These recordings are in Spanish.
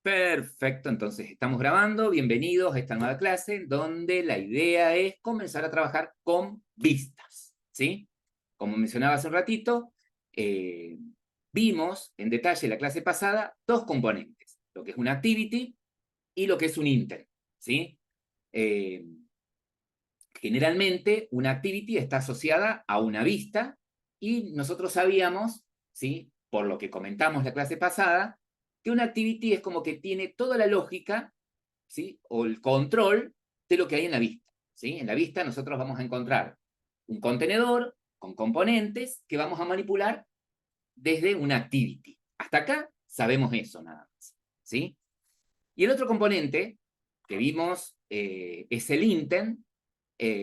Perfecto, entonces estamos grabando. Bienvenidos a esta nueva clase donde la idea es comenzar a trabajar con vistas, ¿sí? Como mencionaba hace un ratito, vimos en detalle la clase pasada dos componentes, lo que es una activity y lo que es un intent, ¿sí? Eh, Generalmente una activity está asociada a una vista y nosotros sabíamos, ¿sí? Por lo que comentamos la clase pasada, que una activity es como que tiene toda la lógica, ¿sí? O el control de lo que hay en la vista, ¿sí? En la vista nosotros vamos a encontrar un contenedor con componentes que vamos a manipular desde una activity. Hasta acá sabemos eso nada más, ¿sí? Y el otro componente que vimos es el intent,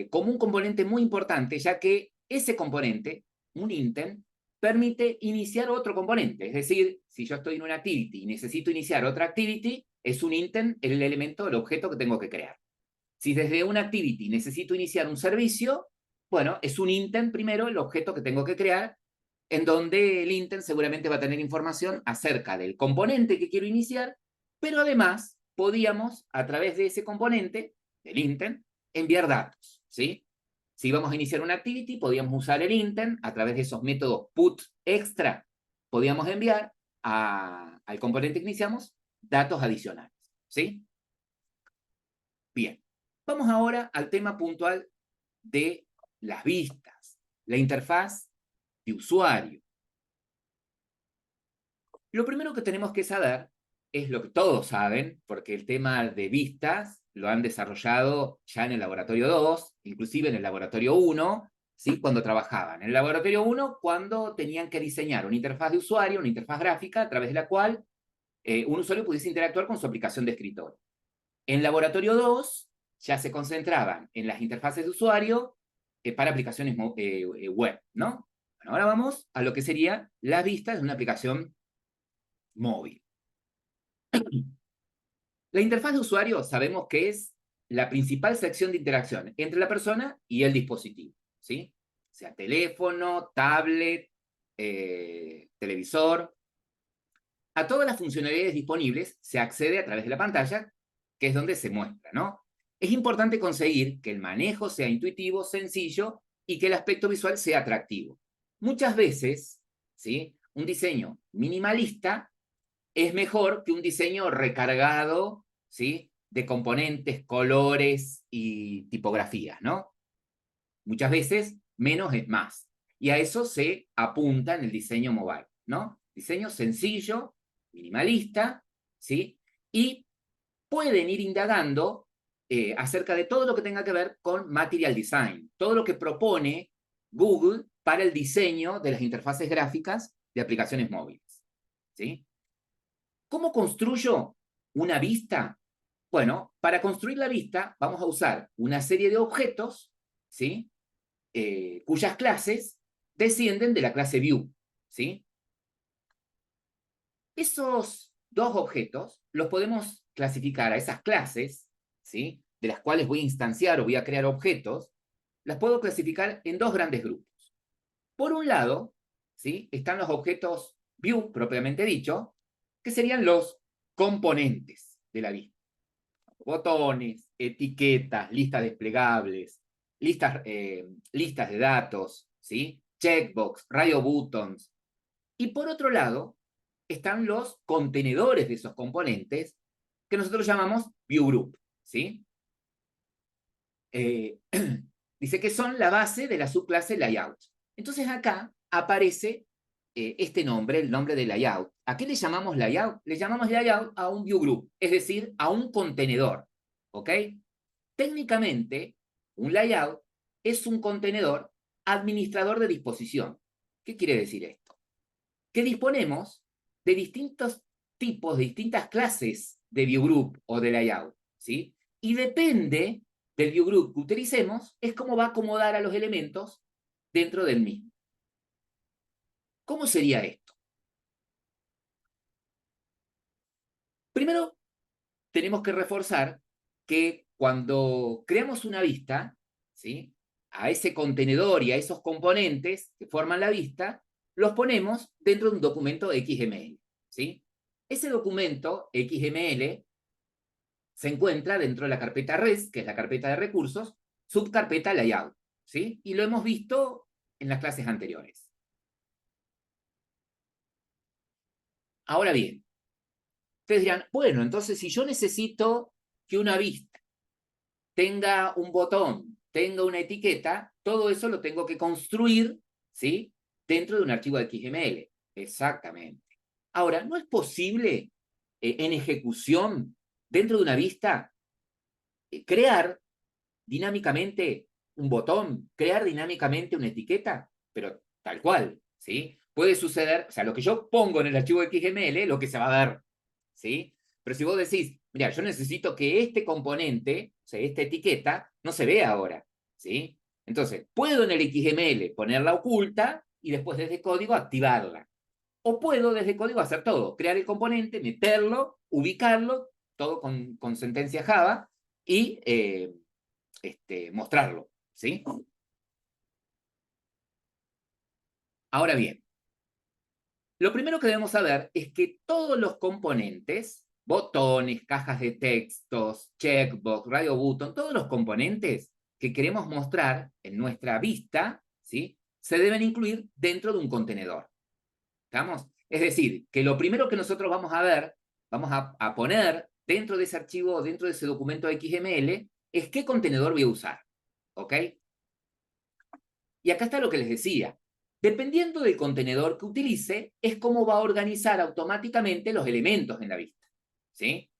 como un componente muy importante, ya que ese componente, un intent, permite iniciar otro componente. Es decir, si yo estoy en una activity y necesito iniciar otra activity, es un intent el elemento, el objeto que tengo que crear. Si desde una activity necesito iniciar un servicio, bueno, es un intent primero el objeto que tengo que crear, en donde el intent seguramente va a tener información acerca del componente que quiero iniciar, pero además podíamos, a través de ese componente, del intent, enviar datos, ¿sí? Si vamos a iniciar una activity, podíamos usar el intent, a través de esos métodos put extra, podíamos enviar al componente que iniciamos datos adicionales, ¿sí? Bien, vamos ahora al tema puntual de las vistas, la interfaz de usuario. Lo primero que tenemos que saber es lo que todos saben, porque el tema de vistas lo han desarrollado ya en el laboratorio 2, inclusive en el laboratorio 1, ¿sí? Cuando trabajaban. En el laboratorio 1, cuando tenían que diseñar una interfaz de usuario, una interfaz gráfica, a través de la cual un usuario pudiese interactuar con su aplicación de escritorio. En laboratorio 2 ya se concentraban en las interfaces de usuario para aplicaciones web, ¿no? Bueno, ahora vamos a lo que sería las vistas de una aplicación móvil. La interfaz de usuario sabemos que es la principal sección de interacción entre la persona y el dispositivo, ¿sí? Sea teléfono, tablet, televisor. A todas las funcionalidades disponibles se accede a través de la pantalla, que es donde se muestra, ¿no? Es importante conseguir que el manejo sea intuitivo, sencillo y que el aspecto visual sea atractivo. Muchas veces, ¿sí? Un diseño minimalista es mejor que un diseño recargado, ¿sí? De componentes, colores y tipografías, ¿no? Muchas veces menos es más. Y a eso se apunta en el diseño mobile, ¿no? Diseño sencillo, minimalista, ¿sí? Y pueden ir indagando acerca de todo lo que tenga que ver con material design, todo lo que propone Google para el diseño de las interfaces gráficas de aplicaciones móviles, ¿sí? ¿Cómo construyo una vista? Bueno, para construir la vista vamos a usar una serie de objetos, ¿sí? Cuyas clases descienden de la clase view, ¿sí? Esos dos objetos los podemos clasificar a esas clases, ¿sí? De las cuales voy a instanciar o voy a crear objetos, las puedo clasificar en dos grandes grupos. Por un lado, ¿sí? Están los objetos view, propiamente dicho, que serían los componentes de la vista. Botones, etiquetas, listas desplegables, listas de datos, ¿sí? Checkbox, radio buttons. Y por otro lado, están los contenedores de esos componentes que nosotros llamamos view group, ¿sí? Eh, dice que son la base de la subclase layout. Entonces acá aparece este nombre, el nombre de layout. ¿A qué le llamamos layout? Le llamamos layout a un view group, es decir, a un contenedor, ¿ok? Técnicamente, un layout es un contenedor administrador de disposición. ¿Qué quiere decir esto? Que disponemos de distintos tipos, de distintas clases de viewgroup o de layout, ¿sí? Y depende del viewgroup que utilicemos, es cómo va a acomodar a los elementos dentro del mismo. ¿Cómo sería esto? Primero, tenemos que reforzar que cuando creamos una vista, ¿sí? A ese contenedor y a esos componentes que forman la vista, los ponemos dentro de un documento XML, ¿sí? Ese documento XML se encuentra dentro de la carpeta res, que es la carpeta de recursos, subcarpeta layout, ¿sí? Y lo hemos visto en las clases anteriores. Ahora bien, ustedes dirán, bueno, entonces si yo necesito que una vista tenga un botón, tenga una etiqueta, todo eso lo tengo que construir, ¿sí? Dentro de un archivo de XML. Exactamente. Ahora, ¿no es posible en ejecución, dentro de una vista, crear dinámicamente un botón, crear dinámicamente una etiqueta? Pero tal cual, ¿sí? Puede suceder, o sea, lo que yo pongo en el archivo de XML es lo que se va a ver, ¿sí? Pero si vos decís, mira, yo necesito que este componente, o sea, esta etiqueta, no se vea ahora, ¿sí? Entonces, puedo en el XML ponerla oculta y después desde código activarla. O puedo desde código hacer todo, crear el componente, meterlo, ubicarlo, todo con sentencia Java y mostrarlo, ¿sí? Ahora bien, lo primero que debemos saber es que todos los componentes, botones, cajas de textos, checkbox, radio button, todos los componentes que queremos mostrar en nuestra vista, ¿sí? Se deben incluir dentro de un contenedor. ¿Estamos? Es decir, que lo primero que nosotros vamos a ver, vamos a poner dentro de ese archivo, dentro de ese documento XML, es qué contenedor voy a usar. ¿Ok? Y acá está lo que les decía. Dependiendo del contenedor que utilice, es cómo va a organizar automáticamente los elementos en la vista. ¿Sí?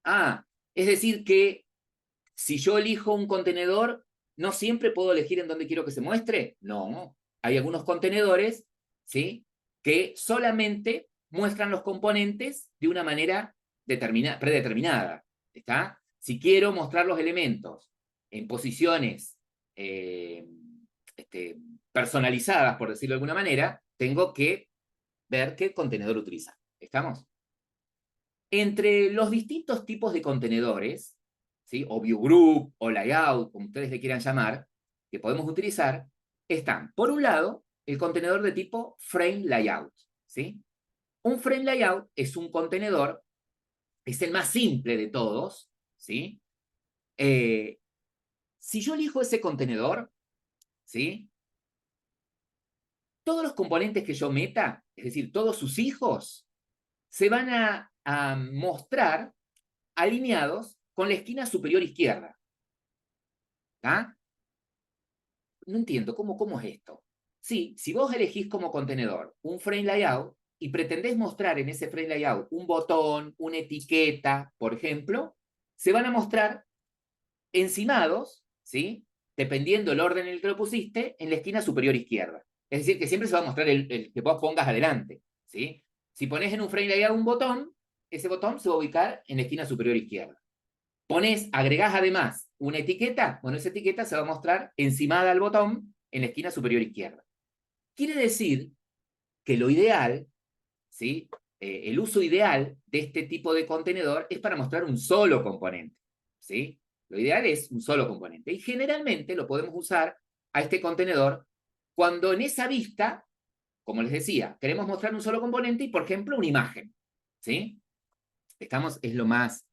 Ah, es decir que si yo elijo un contenedor, ¿no siempre puedo elegir en dónde quiero que se muestre? No. Hay algunos contenedores, ¿sí?, que solamente muestran los componentes de una manera predeterminada. ¿Está? Si quiero mostrar los elementos en posiciones eh, personalizadas, por decirlo de alguna manera, tengo que ver qué contenedor utilizar. ¿Estamos? Entre los distintos tipos de contenedores, ¿sí?, o view group, o layout, como ustedes le quieran llamar, que podemos utilizar, están, por un lado, el contenedor de tipo frame layout, ¿sí? Un frame layout es un contenedor, es el más simple de todos, ¿sí? Si yo elijo ese contenedor, ¿sí?, todos los componentes que yo meta, es decir, todos sus hijos, se van a mostrar alineados con la esquina superior izquierda. ¿Ah? No entiendo, ¿cómo es esto? Sí, si vos elegís como contenedor un frame layout y pretendés mostrar en ese frame layout un botón, una etiqueta, por ejemplo, se van a mostrar encimados, ¿sí?, dependiendo el orden en el que lo pusiste, en la esquina superior izquierda. Es decir, que siempre se va a mostrar el que vos pongas adelante, ¿sí? Si pones en un frame layout un botón, ese botón se va a ubicar en la esquina superior izquierda. Agregás además una etiqueta, bueno, esa etiqueta se va a mostrar encimada al botón en la esquina superior izquierda. Quiere decir que lo ideal, ¿sí?, el uso ideal de este tipo de contenedor es para mostrar un solo componente, ¿sí? Lo ideal es un solo componente. Y generalmente lo podemos usar a este contenedor cuando en esa vista, como les decía, queremos mostrar un solo componente y, por ejemplo, una imagen, ¿sí? Es lo más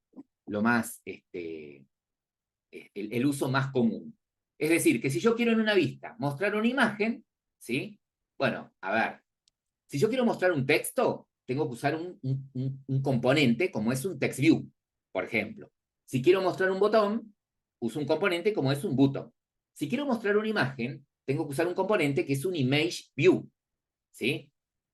el uso más común. Es decir, que si yo quiero en una vista mostrar una imagen, ¿sí? Bueno, a ver, si yo quiero mostrar un texto, tengo que usar un componente como es un text view, por ejemplo. Si quiero mostrar un botón, uso un componente como es un button. Si quiero mostrar una imagen, tengo que usar un componente que es un image view, ¿sí?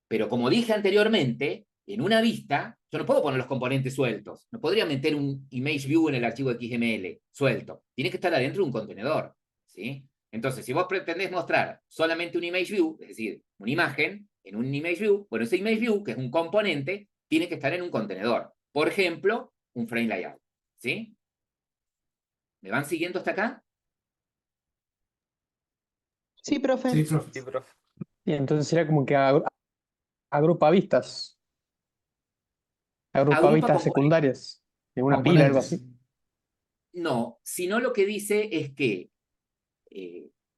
Pero como dije anteriormente, en una vista, yo no puedo poner los componentes sueltos. No podría meter un image view en el archivo XML suelto. Tiene que estar adentro de un contenedor, ¿sí? Entonces, si vos pretendés mostrar solamente un image view, es decir, una imagen en un image view, bueno, ese image view, que es un componente, tiene que estar en un contenedor. Por ejemplo, un frame layout, ¿sí? ¿Me van siguiendo hasta acá? Sí, profe. Sí, profe. Sí, profe. Y entonces sería como que agrupa vistas Agrupa secundarias en una pila, algo Componentes. así. No, sino lo que dice es que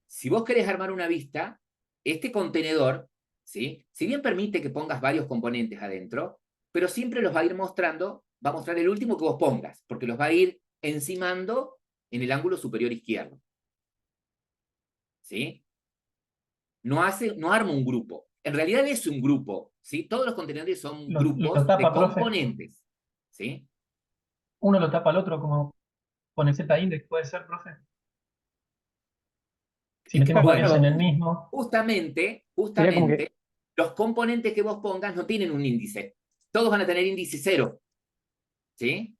si vos querés armar una vista, este contenedor, ¿sí?, si bien permite que pongas varios componentes adentro, pero siempre los va a ir mostrando, va a mostrar el último que vos pongas, porque los va a ir encimando en el ángulo superior izquierdo. ¿Sí? No arma un grupo. En realidad es un grupo, ¿sí? Todos los contenedores son Lo grupos de tapa, profe. componentes, ¿sí? Uno lo tapa al otro como con el Z-index, ¿puede ser, profe? Si metemos varios en Bueno, el mismo. justamente, Sería como que, los componentes que vos pongas no tienen un índice. Todos van a tener índice 0, ¿sí?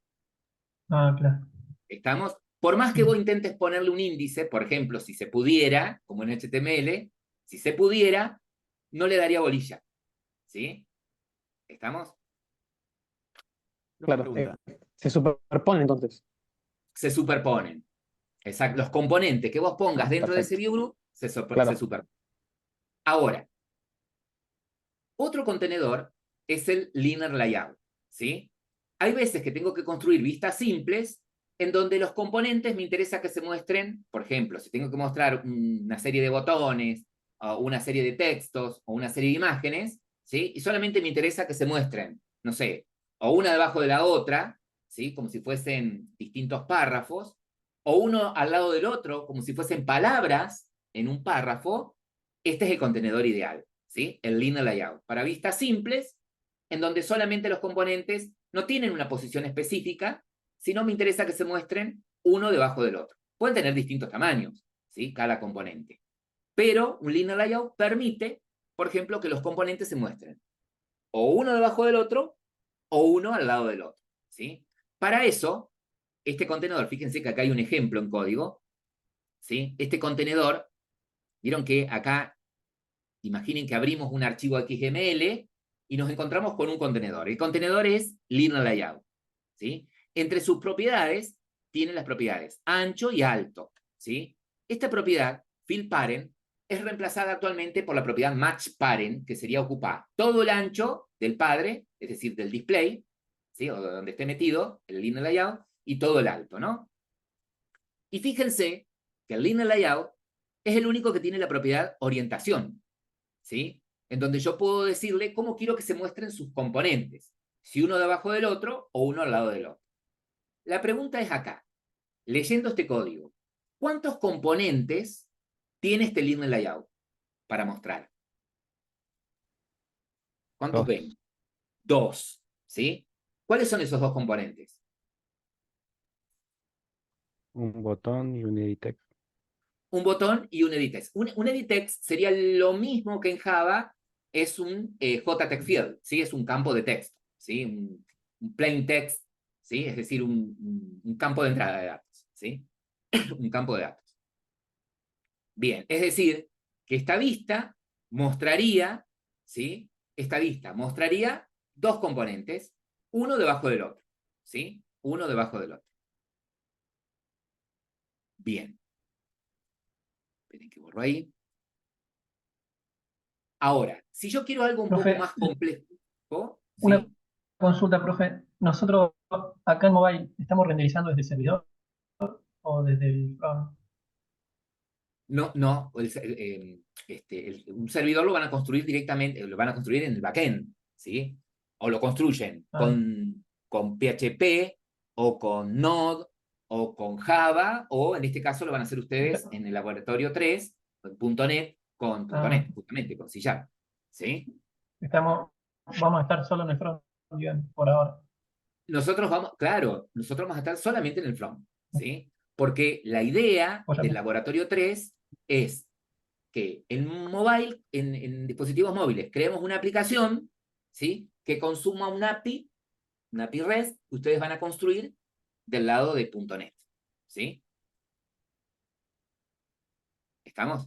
Ah, claro. ¿Estamos? Por más que vos intentes ponerle un índice, por ejemplo, si se pudiera, como en HTML, si se pudiera, no le daría bolilla, ¿sí? ¿Estamos? claro, Pregunta. se superponen entonces. Se superponen. Exacto. Los componentes que vos pongas dentro de ese Perfecto. viewgroup se Claro. superponen. Ahora, otro contenedor es el linear layout, ¿sí? Hay veces que tengo que construir vistas simples en donde los componentes me interesa que se muestren, por ejemplo, si tengo que mostrar una serie de botones, o una serie de textos, o una serie de imágenes, ¿sí? Y solamente me interesa que se muestren, no sé, o una debajo de la otra, ¿sí? Como si fuesen distintos párrafos, o uno al lado del otro, como si fuesen palabras en un párrafo. Este es el contenedor ideal, ¿sí? El linear layout. Para vistas simples, en donde solamente los componentes no tienen una posición específica, sino me interesa que se muestren uno debajo del otro. Pueden tener distintos tamaños, ¿sí? Cada componente. Pero un linear layout permite, por ejemplo, que los componentes se muestren o uno debajo del otro o uno al lado del otro, ¿sí? Para eso, este contenedor, fíjense que acá hay un ejemplo en código, ¿sí? Este contenedor, vieron que acá, imaginen que abrimos un archivo XML y nos encontramos con un contenedor. El contenedor es linear layout, ¿sí? Entre sus propiedades, tiene las propiedades ancho y alto, ¿sí? Esta propiedad, fill parent, es reemplazada actualmente por la propiedad match parent, que sería ocupar todo el ancho del padre, es decir, del display, ¿sí? O de donde esté metido el linear layout, y todo el alto, ¿no? Y fíjense que el linear layout es el único que tiene la propiedad orientación, ¿sí? En donde yo puedo decirle cómo quiero que se muestren sus componentes, si uno debajo del otro o uno al lado del otro. La pregunta es acá, leyendo este código, ¿cuántos componentes tiene este linear layout para mostrar? ¿Cuántos Dos. ven? 2, ¿sí? ¿Cuáles son esos 2 componentes? Un botón y un edit text. Un botón y un edit text. Un edit text sería lo mismo que en Java es un JText field, ¿sí? Es un campo de texto, ¿sí? Un plain text, ¿sí? Es decir, un campo de entrada de datos, ¿sí? Un campo de datos. Bien, es decir, que esta vista mostraría, ¿sí? Esta vista mostraría 2 componentes, uno debajo del otro, ¿sí? Uno debajo del otro. Bien. Esperen que borro ahí. Ahora, si yo quiero algo un Profe, poco más complejo, una ¿sí? consulta, profe. Nosotros acá en mobile estamos renderizando desde el servidor o desde el front. No, no, un servidor lo van a construir directamente, lo van a construir en el backend, ¿sí? O lo construyen Ah, con PHP o con Node o con Java, o en este caso lo van a hacer ustedes en el laboratorio 3, .NET, con ah, .NET, justamente, con C#, ¿sí? vamos a estar solo en el front, digamos, por ahora. Nosotros vamos, claro, nosotros vamos a estar solamente en el front, ¿sí? Porque la idea Pues ya del está. laboratorio 3 es que en mobile, en dispositivos móviles, creemos una aplicación, ¿sí? Que consuma un API REST, que ustedes van a construir del lado de .NET, ¿sí? ¿Estamos?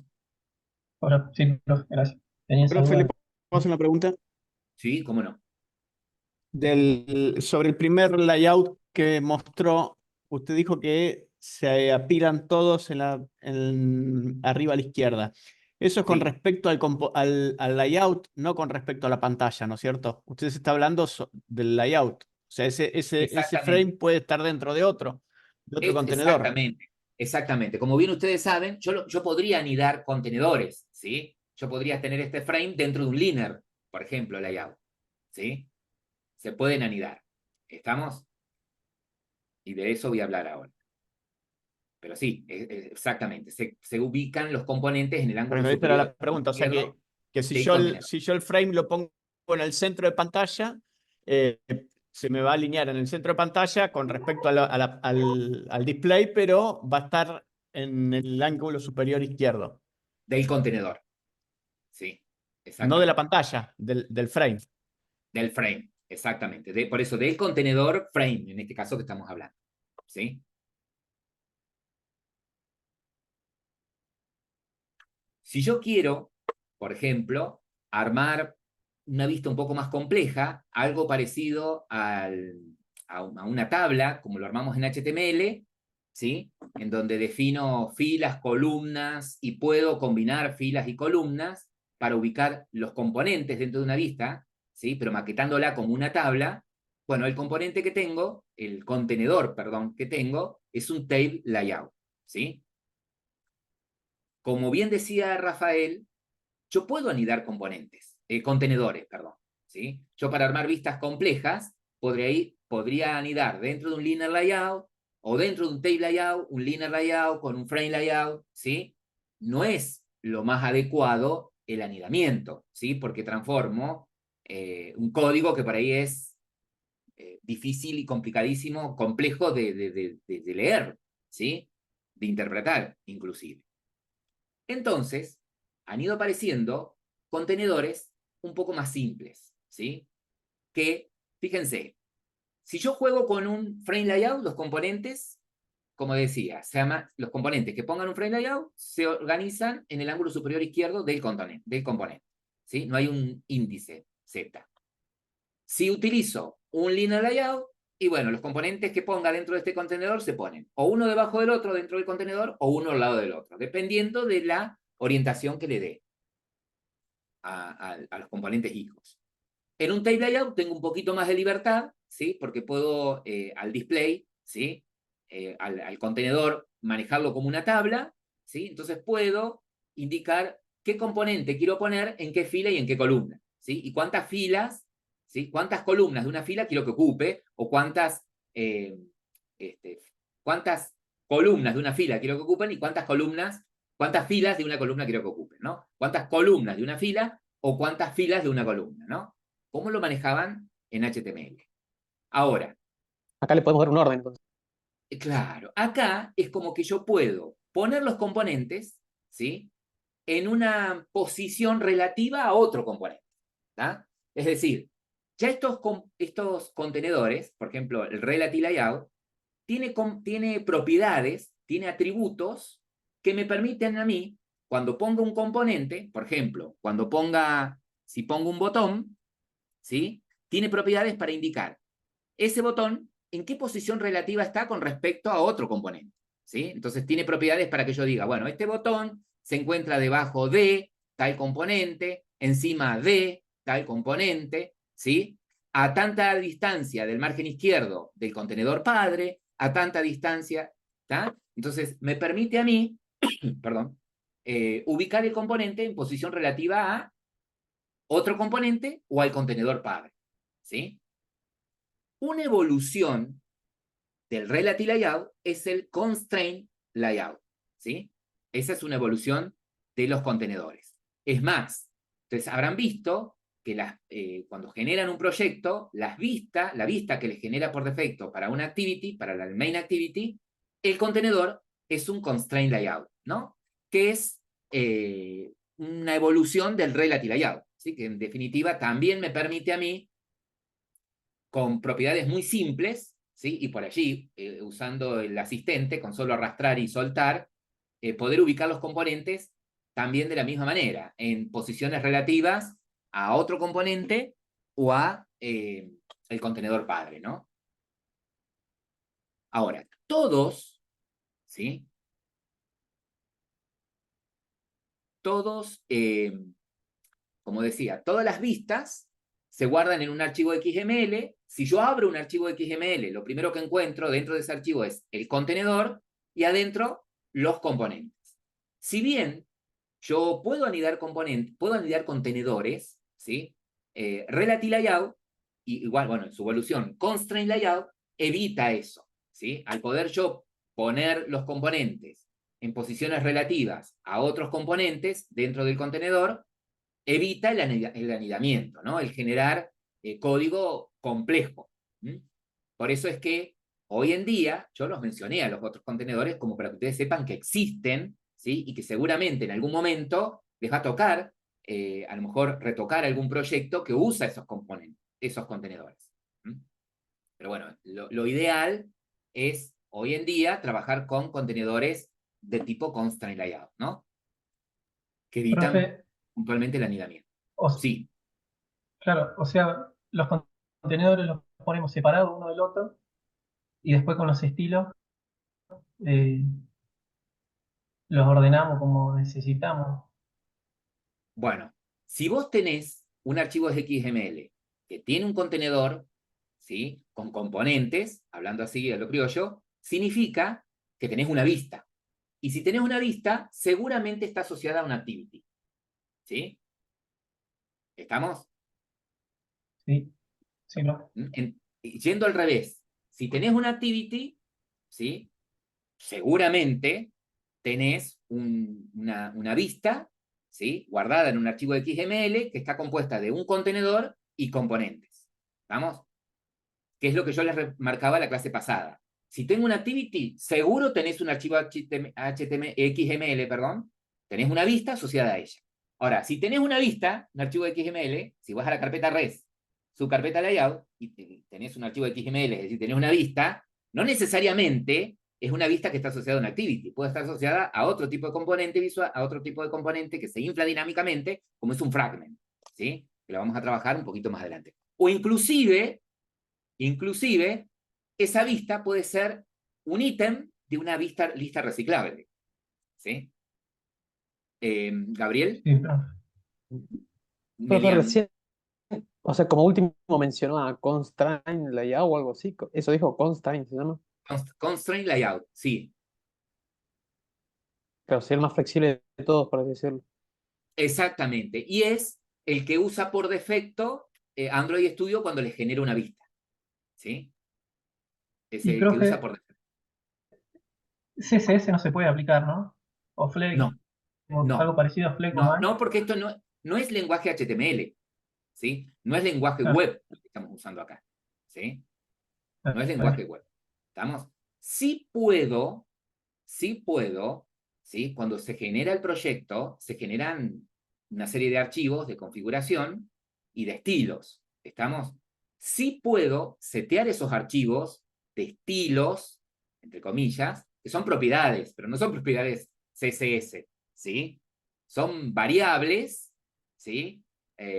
Ahora sí, profe, gracias. ¿Tenías Profe, ¿le alguna? puedo hacer una pregunta? Sí, cómo no. Sobre el primer layout que mostró, usted dijo que se apilan todos arriba a la izquierda. Eso es con Sí, respecto al layout, no con respecto a la pantalla, ¿no es cierto? Usted se está hablando del layout. O sea, ese frame exactamente. puede estar dentro de otro contenedor. Exactamente, exactamente. Como bien ustedes saben, yo podría anidar contenedores, ¿sí? Yo podría tener este frame dentro de un linear, por ejemplo, layout, ¿sí? se pueden anidar. ¿Estamos? Y de eso voy a hablar ahora. Pero sí, exactamente. Se ubican los componentes en el ángulo Pero esta era superior la pregunta, o sea izquierdo que si del yo, contenedor. si yo el frame lo pongo en el centro de pantalla, eh, se me va a alinear en el centro de pantalla con respecto al display, pero va a estar en el ángulo superior izquierdo, Del contenedor. Sí, no de la exactamente. pantalla, del frame. Del frame, exactamente. Por eso, del contenedor frame, en este caso que estamos hablando. ¿Sí? Si yo quiero, por ejemplo, armar una vista un poco más compleja, algo parecido a una tabla, como lo armamos en HTML, ¿sí? En donde defino filas, columnas, y puedo combinar filas y columnas para ubicar los componentes dentro de una vista, ¿sí? Pero maquetándola como una tabla. Bueno, el componente que tengo, el contenedor, perdón, que tengo, es un table layout, ¿sí? Como bien decía Rafael, yo puedo anidar contenedores, perdón, ¿sí? Yo para armar vistas complejas podría anidar dentro de un linear layout o dentro de un table layout, un linear layout con un frame layout, ¿sí? No es lo más adecuado el anidamiento, ¿sí? Porque transformo un código que por ahí es difícil y complicadísimo, complejo de leer, ¿sí? De interpretar, inclusive. Entonces, han ido apareciendo contenedores un poco más simples, ¿sí? Que, fíjense, si yo juego con un frame layout, los componentes, como decía, los componentes que pongan un frame layout se organizan en el ángulo superior izquierdo del componente, ¿sí? No hay un índice Z. Si utilizo un linear layout, y bueno, los componentes que ponga dentro de este contenedor se ponen o uno debajo del otro dentro del contenedor o uno al lado del otro, dependiendo de la orientación que le dé a los componentes hijos. En un table layout tengo un poquito más de libertad, ¿sí? Porque puedo al display, ¿sí? Al contenedor manejarlo como una tabla, ¿sí? Entonces puedo indicar qué componente quiero poner en qué fila y en qué columna, ¿sí? Y cuántas filas, ¿sí? Cuántas columnas de una fila quiero que ocupe, o cuántas columnas de una fila quiero que ocupen y cuántas filas de una columna quiero que ocupen, ¿no? Cuántas columnas de una fila o cuántas filas de una columna, ¿no? ¿Cómo lo manejaban en HTML? Ahora, Acá le podemos dar un orden, entonces. claro, acá es como que yo puedo poner los componentes, ¿sí? En una posición relativa a otro componente, ¿tá? Es decir, ya estos contenedores, por ejemplo, el Relative Layout, tiene propiedades, tiene atributos que me permiten a mí, cuando pongo un componente, por ejemplo, si pongo un botón, ¿sí? Tiene propiedades para indicar ese botón en qué posición relativa está con respecto a otro componente, ¿sí? Entonces tiene propiedades para que yo diga, bueno, este botón se encuentra debajo de tal componente, encima de tal componente, ¿sí? A tanta distancia del margen izquierdo del contenedor padre, a tanta distancia, ¿tá? Entonces me permite a mí, perdón, ubicar el componente en posición relativa a otro componente o al contenedor padre, ¿sí? Una evolución del Relative Layout es el Constraint Layout, ¿sí? Esa es una evolución de los contenedores. Es más, ustedes habrán visto que cuando generan un proyecto, la vista que les genera por defecto para una activity, para la main activity, el contenedor es un Constraint Layout, ¿no? Que es una evolución del Relative Layout, ¿sí? Que en definitiva también me permite a mí, con propiedades muy simples, ¿sí? Y por allí, usando el asistente, con solo arrastrar y soltar, poder ubicar los componentes también de la misma manera, en posiciones relativas a otro componente o a el contenedor padre, ¿no? Ahora, todos, ¿sí? Todos, como decía, todas las vistas se guardan en un archivo XML. Si yo abro un archivo XML, lo primero que encuentro dentro de ese archivo es el contenedor y adentro los componentes. Si bien yo puedo anidar contenedores, ¿sí? Relative Layout igual, bueno, en su evolución, constraint layout evita eso, ¿sí? Al poder yo poner los componentes en posiciones relativas a otros componentes dentro del contenedor, evita el anidamiento, ¿no? El generar código complejo. ¿Mm? Por eso es que hoy en día, yo los mencioné a los otros contenedores como para que ustedes sepan que existen, ¿sí? Y que seguramente en algún momento les va a tocar, a lo mejor, retocar algún proyecto que usa esos componentes, esos contenedores. ¿Mm? Pero bueno, lo ideal es, hoy en día, trabajar con contenedores de tipo constraint layout, ¿no? Que evitan Profe, puntualmente el anidamiento. o, Sí, claro, o sea, los contenedores los ponemos separados uno del otro y después con los estilos eh, los ordenamos como necesitamos. bueno, si vos tenés un archivo XML que tiene un contenedor, ¿sí? Con componentes, hablando así a lo criollo, significa que tenés una vista. Y si tenés una vista, seguramente está asociada a una activity. ¿Sí? ¿Estamos? Sí, sí, no. Yendo al revés, si tenés una activity, ¿sí? Seguramente tenés una vista, ¿sí? Guardada en un archivo de XML que está compuesta de un contenedor y componentes. ¿Vamos? Que es lo que yo les remarcaba en la clase pasada. Si tengo una activity, seguro tenés un archivo XML, perdón, tenés una vista asociada a ella. Ahora, si tenés una vista, un archivo de XML, si vas a la carpeta res, su carpeta layout, y tenés un archivo de XML, es decir, tenés una vista, no necesariamente es una vista que está asociada a una activity, puede estar asociada a otro tipo de componente visual, a otro tipo de componente que se infla dinámicamente, como es un fragment, ¿sí? Que lo vamos a trabajar un poquito más adelante. O inclusive, esa vista puede ser un ítem de una lista reciclable. ¿Sí? Gabriel, Sí, profe. Profe, Melian, recién, o sea, como último mencionó a Constraint Layout o algo así. Eso dijo Constraint, ¿se llama? constraint layout, sí, Pero sí, el más flexible de todos, por así decirlo. exactamente. Y es el que usa por defecto Android Studio cuando le genera una vista. ¿Sí? Es Y el que usa profe, por defecto. CSS no se puede aplicar, ¿no? O Flex, No, o algo no, parecido a Flex o no, más. no, porque esto no es lenguaje HTML, ¿sí? No es lenguaje Claro, web lo que estamos usando acá, ¿sí? No es está lenguaje bien. web. ¿Estamos? Sí puedo, ¿sí? Cuando se genera el proyecto, se generan una serie de archivos de configuración y de estilos. ¿Estamos? Sí puedo setear esos archivos de estilos, entre comillas, que son propiedades, pero no son propiedades CSS, ¿sí? Son variables, ¿sí?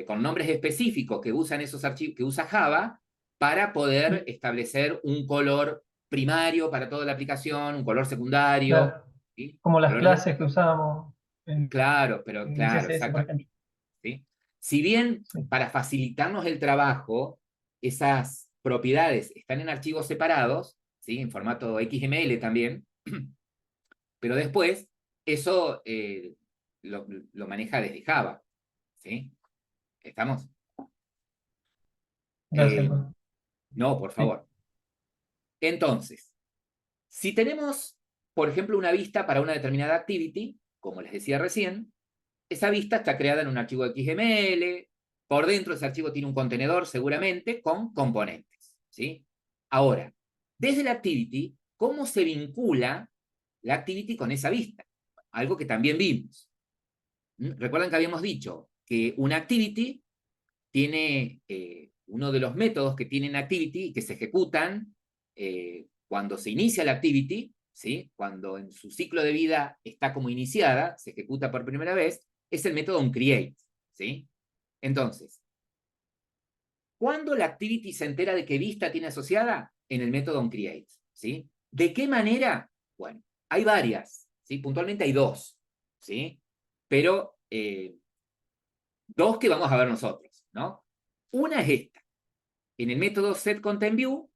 Con nombres específicos que usan esos archivos, que usa Java, para poder establecer un color primario para toda la aplicación, un color secundario, Claro. ¿sí? Como las Colores clases que usábamos claro, pero en claro, CSS, por exacto. ejemplo. ¿Sí? Si bien Sí. para facilitarnos el trabajo, esas propiedades están en archivos separados, ¿sí? En formato XML también, pero después eso lo maneja desde Java. ¿Sí? ¿Estamos? Gracias, Eh, profe. no, por Sí. favor. Entonces, si tenemos, por ejemplo, una vista para una determinada activity, como les decía recién, esa vista está creada en un archivo XML, por dentro ese archivo tiene un contenedor seguramente con componentes. ¿Sí? Ahora, desde la activity, ¿cómo se vincula la activity con esa vista? Algo que también vimos. Recuerdan que habíamos dicho que una activity tiene uno de los métodos que tienen activity y que se ejecutan cuando se inicia la activity, ¿sí? Cuando en su ciclo de vida está como iniciada, se ejecuta por primera vez, es el método onCreate. ¿Sí? Entonces, ¿cuándo la activity se entera de qué vista tiene asociada? En el método onCreate. ¿Sí? ¿De qué manera? Bueno, hay varias. ¿Sí? Puntualmente hay dos. ¿Sí? Pero dos que vamos a ver nosotros. ¿No? Una es esta. En el método setContentView,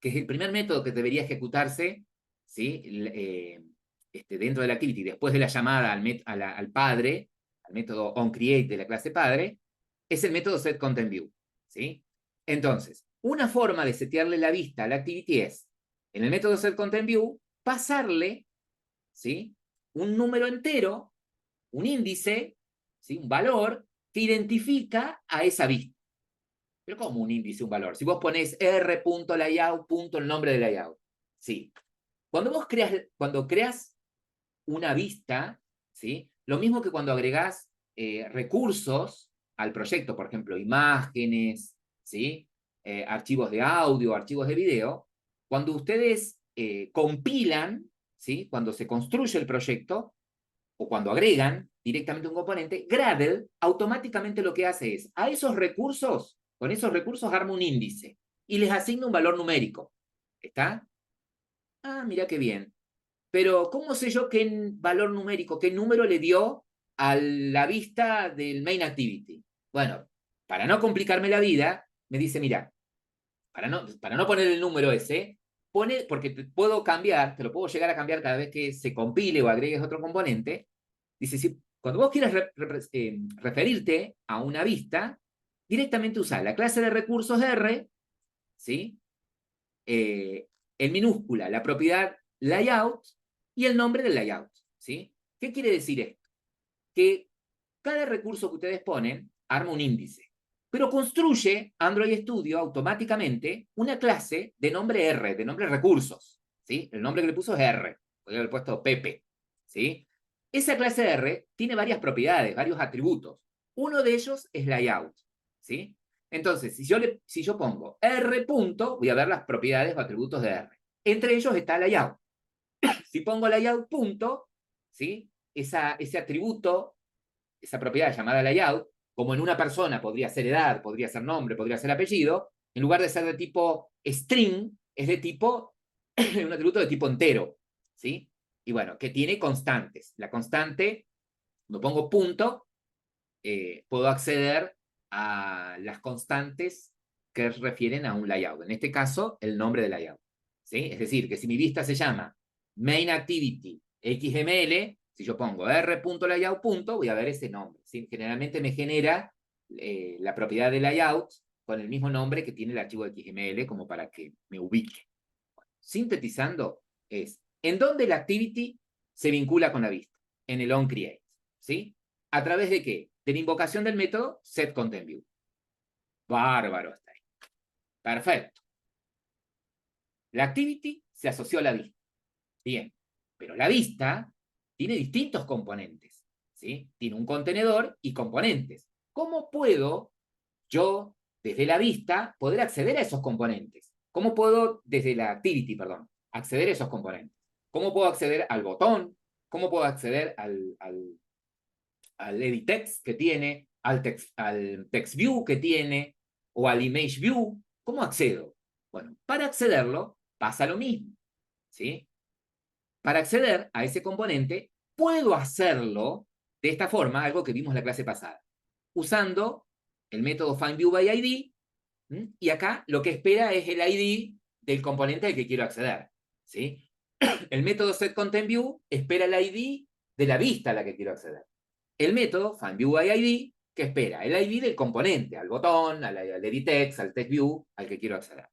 que es el primer método que debería ejecutarse, ¿sí? Dentro de la activity, después de la llamada al padre, al método onCreate de la clase padre, es el método setContentView. ¿Sí? Entonces, una forma de setearle la vista a la activity es, en el método setContentView, pasarle, ¿sí?, un número entero, un índice, ¿sí?, un valor que identifica a esa vista. Pero ¿cómo un índice, un valor? Si vos ponés r.layout, el nombre de layout. Sí. Cuando creas una vista, ¿sí?, lo mismo que cuando agregás recursos al proyecto, por ejemplo, imágenes, ¿sí?, archivos de audio, archivos de video, cuando ustedes compilan, ¿sí?, cuando se construye el proyecto, o cuando agregan directamente un componente, Gradle automáticamente lo que hace es, a esos recursos, con esos recursos arma un índice y les asigna un valor numérico. ¿Está? Ah, mira qué bien. Pero, ¿cómo sé yo qué valor numérico, qué número le dio a la vista del main activity? Bueno, para no complicarme la vida, me dice, mira, para no poner el número ese, porque te puedo cambiar, te lo puedo llegar a cambiar cada vez que se compile o agregues otro componente. Dice, si, cuando vos quieras referirte a una vista, directamente usa la clase de recursos R, ¿sí?, en minúscula, la propiedad layout y el nombre del layout, ¿sí? ¿Qué quiere decir esto? Que cada recurso que ustedes ponen arma un índice, pero construye Android Studio automáticamente una clase de nombre R, de nombre recursos, ¿sí? El nombre que le puso es R, podría haber puesto Pepe, ¿sí? Esa clase de R tiene varias propiedades, varios atributos. Uno de ellos es layout, ¿sí? Entonces, si yo pongo R punto, voy a ver las propiedades o atributos de R. Entre ellos está layout. Si pongo layout punto, ¿sí?, ese atributo, esa propiedad llamada layout, como en una persona podría ser edad, podría ser nombre, podría ser apellido, en lugar de ser de tipo string, es de tipo, un atributo de tipo entero, ¿sí? Y bueno, que tiene constantes. La constante, cuando pongo punto, puedo acceder a las constantes que refieren a un layout. En este caso, el nombre del layout, ¿sí? Es decir, que si mi vista se llama main activity XML, si yo pongo r.layout, voy a ver ese nombre, ¿sí? Generalmente me genera la propiedad de layout con el mismo nombre que tiene el archivo XML, como para que me ubique. Sintetizando, es en dónde la activity se vincula con la vista, en el onCreate, ¿sí? ¿A través de qué? De la invocación del método setContentView. Bárbaro está ahí. Perfecto. La activity se asoció a la vista. Bien. Pero la vista tiene distintos componentes, ¿sí? Tiene un contenedor y componentes. ¿Cómo puedo yo, desde la vista, poder acceder a esos componentes? ¿Cómo puedo, desde la activity, perdón, acceder a esos componentes? ¿Cómo puedo acceder al botón? ¿Cómo puedo acceder al edit text que tiene, al text view que tiene, o al image view? ¿Cómo accedo? Bueno, para accederlo pasa lo mismo, ¿sí? Para acceder a ese componente, puedo hacerlo de esta forma, algo que vimos en la clase pasada, usando el método findViewById, y acá lo que espera es el ID del componente al que quiero acceder, ¿sí? El método setContentView espera el ID de la vista a la que quiero acceder. El método findViewById, que espera el ID del componente, al botón, al edit text, al text view, al que quiero acceder.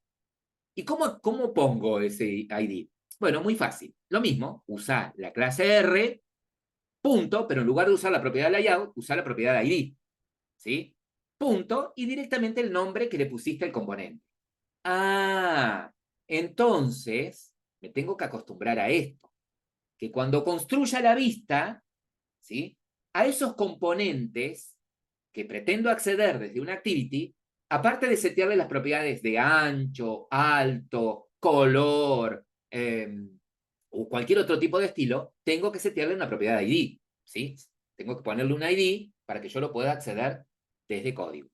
¿Y cómo pongo ese ID? Bueno, muy fácil. Lo mismo, usa la clase R, punto, pero en lugar de usar la propiedad layout, usa la propiedad ID, ¿sí? Punto, y directamente el nombre que le pusiste al componente. Ah, entonces me tengo que acostumbrar a esto, que cuando construya la vista, ¿sí?, a esos componentes que pretendo acceder desde una activity, aparte de setearle las propiedades de ancho, alto, color, o cualquier otro tipo de estilo, tengo que setearle una propiedad de ID, ¿sí? Tengo que ponerle un ID para que yo lo pueda acceder desde código.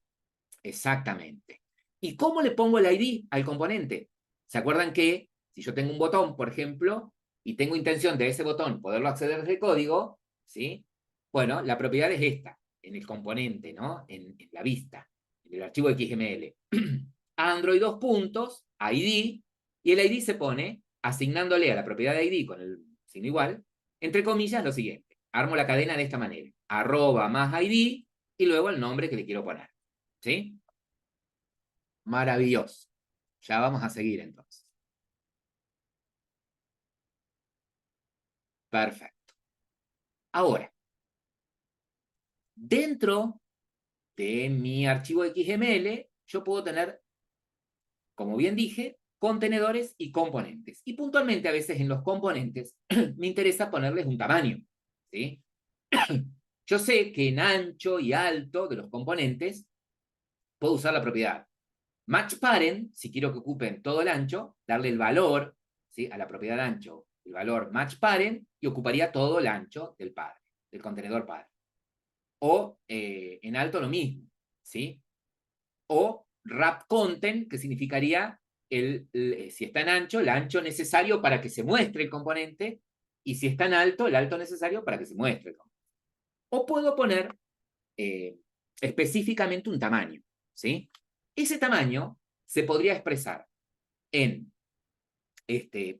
Exactamente. ¿Y cómo le pongo el ID al componente? ¿Se acuerdan que si yo tengo un botón, por ejemplo, y tengo intención de ese botón poderlo acceder desde código, ¿sí? Bueno, la propiedad es esta, en el componente, ¿no? En la vista, en el archivo XML. Android 2 puntos, ID, y el ID se pone asignándole a la propiedad de ID con el signo igual, entre comillas, lo siguiente. Armo la cadena de esta manera. @ más ID, y luego el nombre que le quiero poner. ¿Sí? Maravilloso. Ya vamos a seguir entonces. Perfecto. Ahora, dentro de mi archivo XML, yo puedo tener, como bien dije, contenedores y componentes. Y puntualmente a veces en los componentes me interesa ponerles un tamaño, ¿sí? Yo sé que en ancho y alto de los componentes puedo usar la propiedad matchParent, si quiero que ocupen todo el ancho, darle el valor, ¿sí?, a la propiedad ancho, el valor matchParent, y ocuparía todo el ancho del padre, del contenedor padre. O en alto lo mismo, ¿sí? O wrapContent, que significaría si está en ancho, el ancho necesario para que se muestre el componente, y si está en alto, el alto necesario para que se muestre el componente. O puedo poner específicamente un tamaño, ¿sí? Ese tamaño se podría expresar en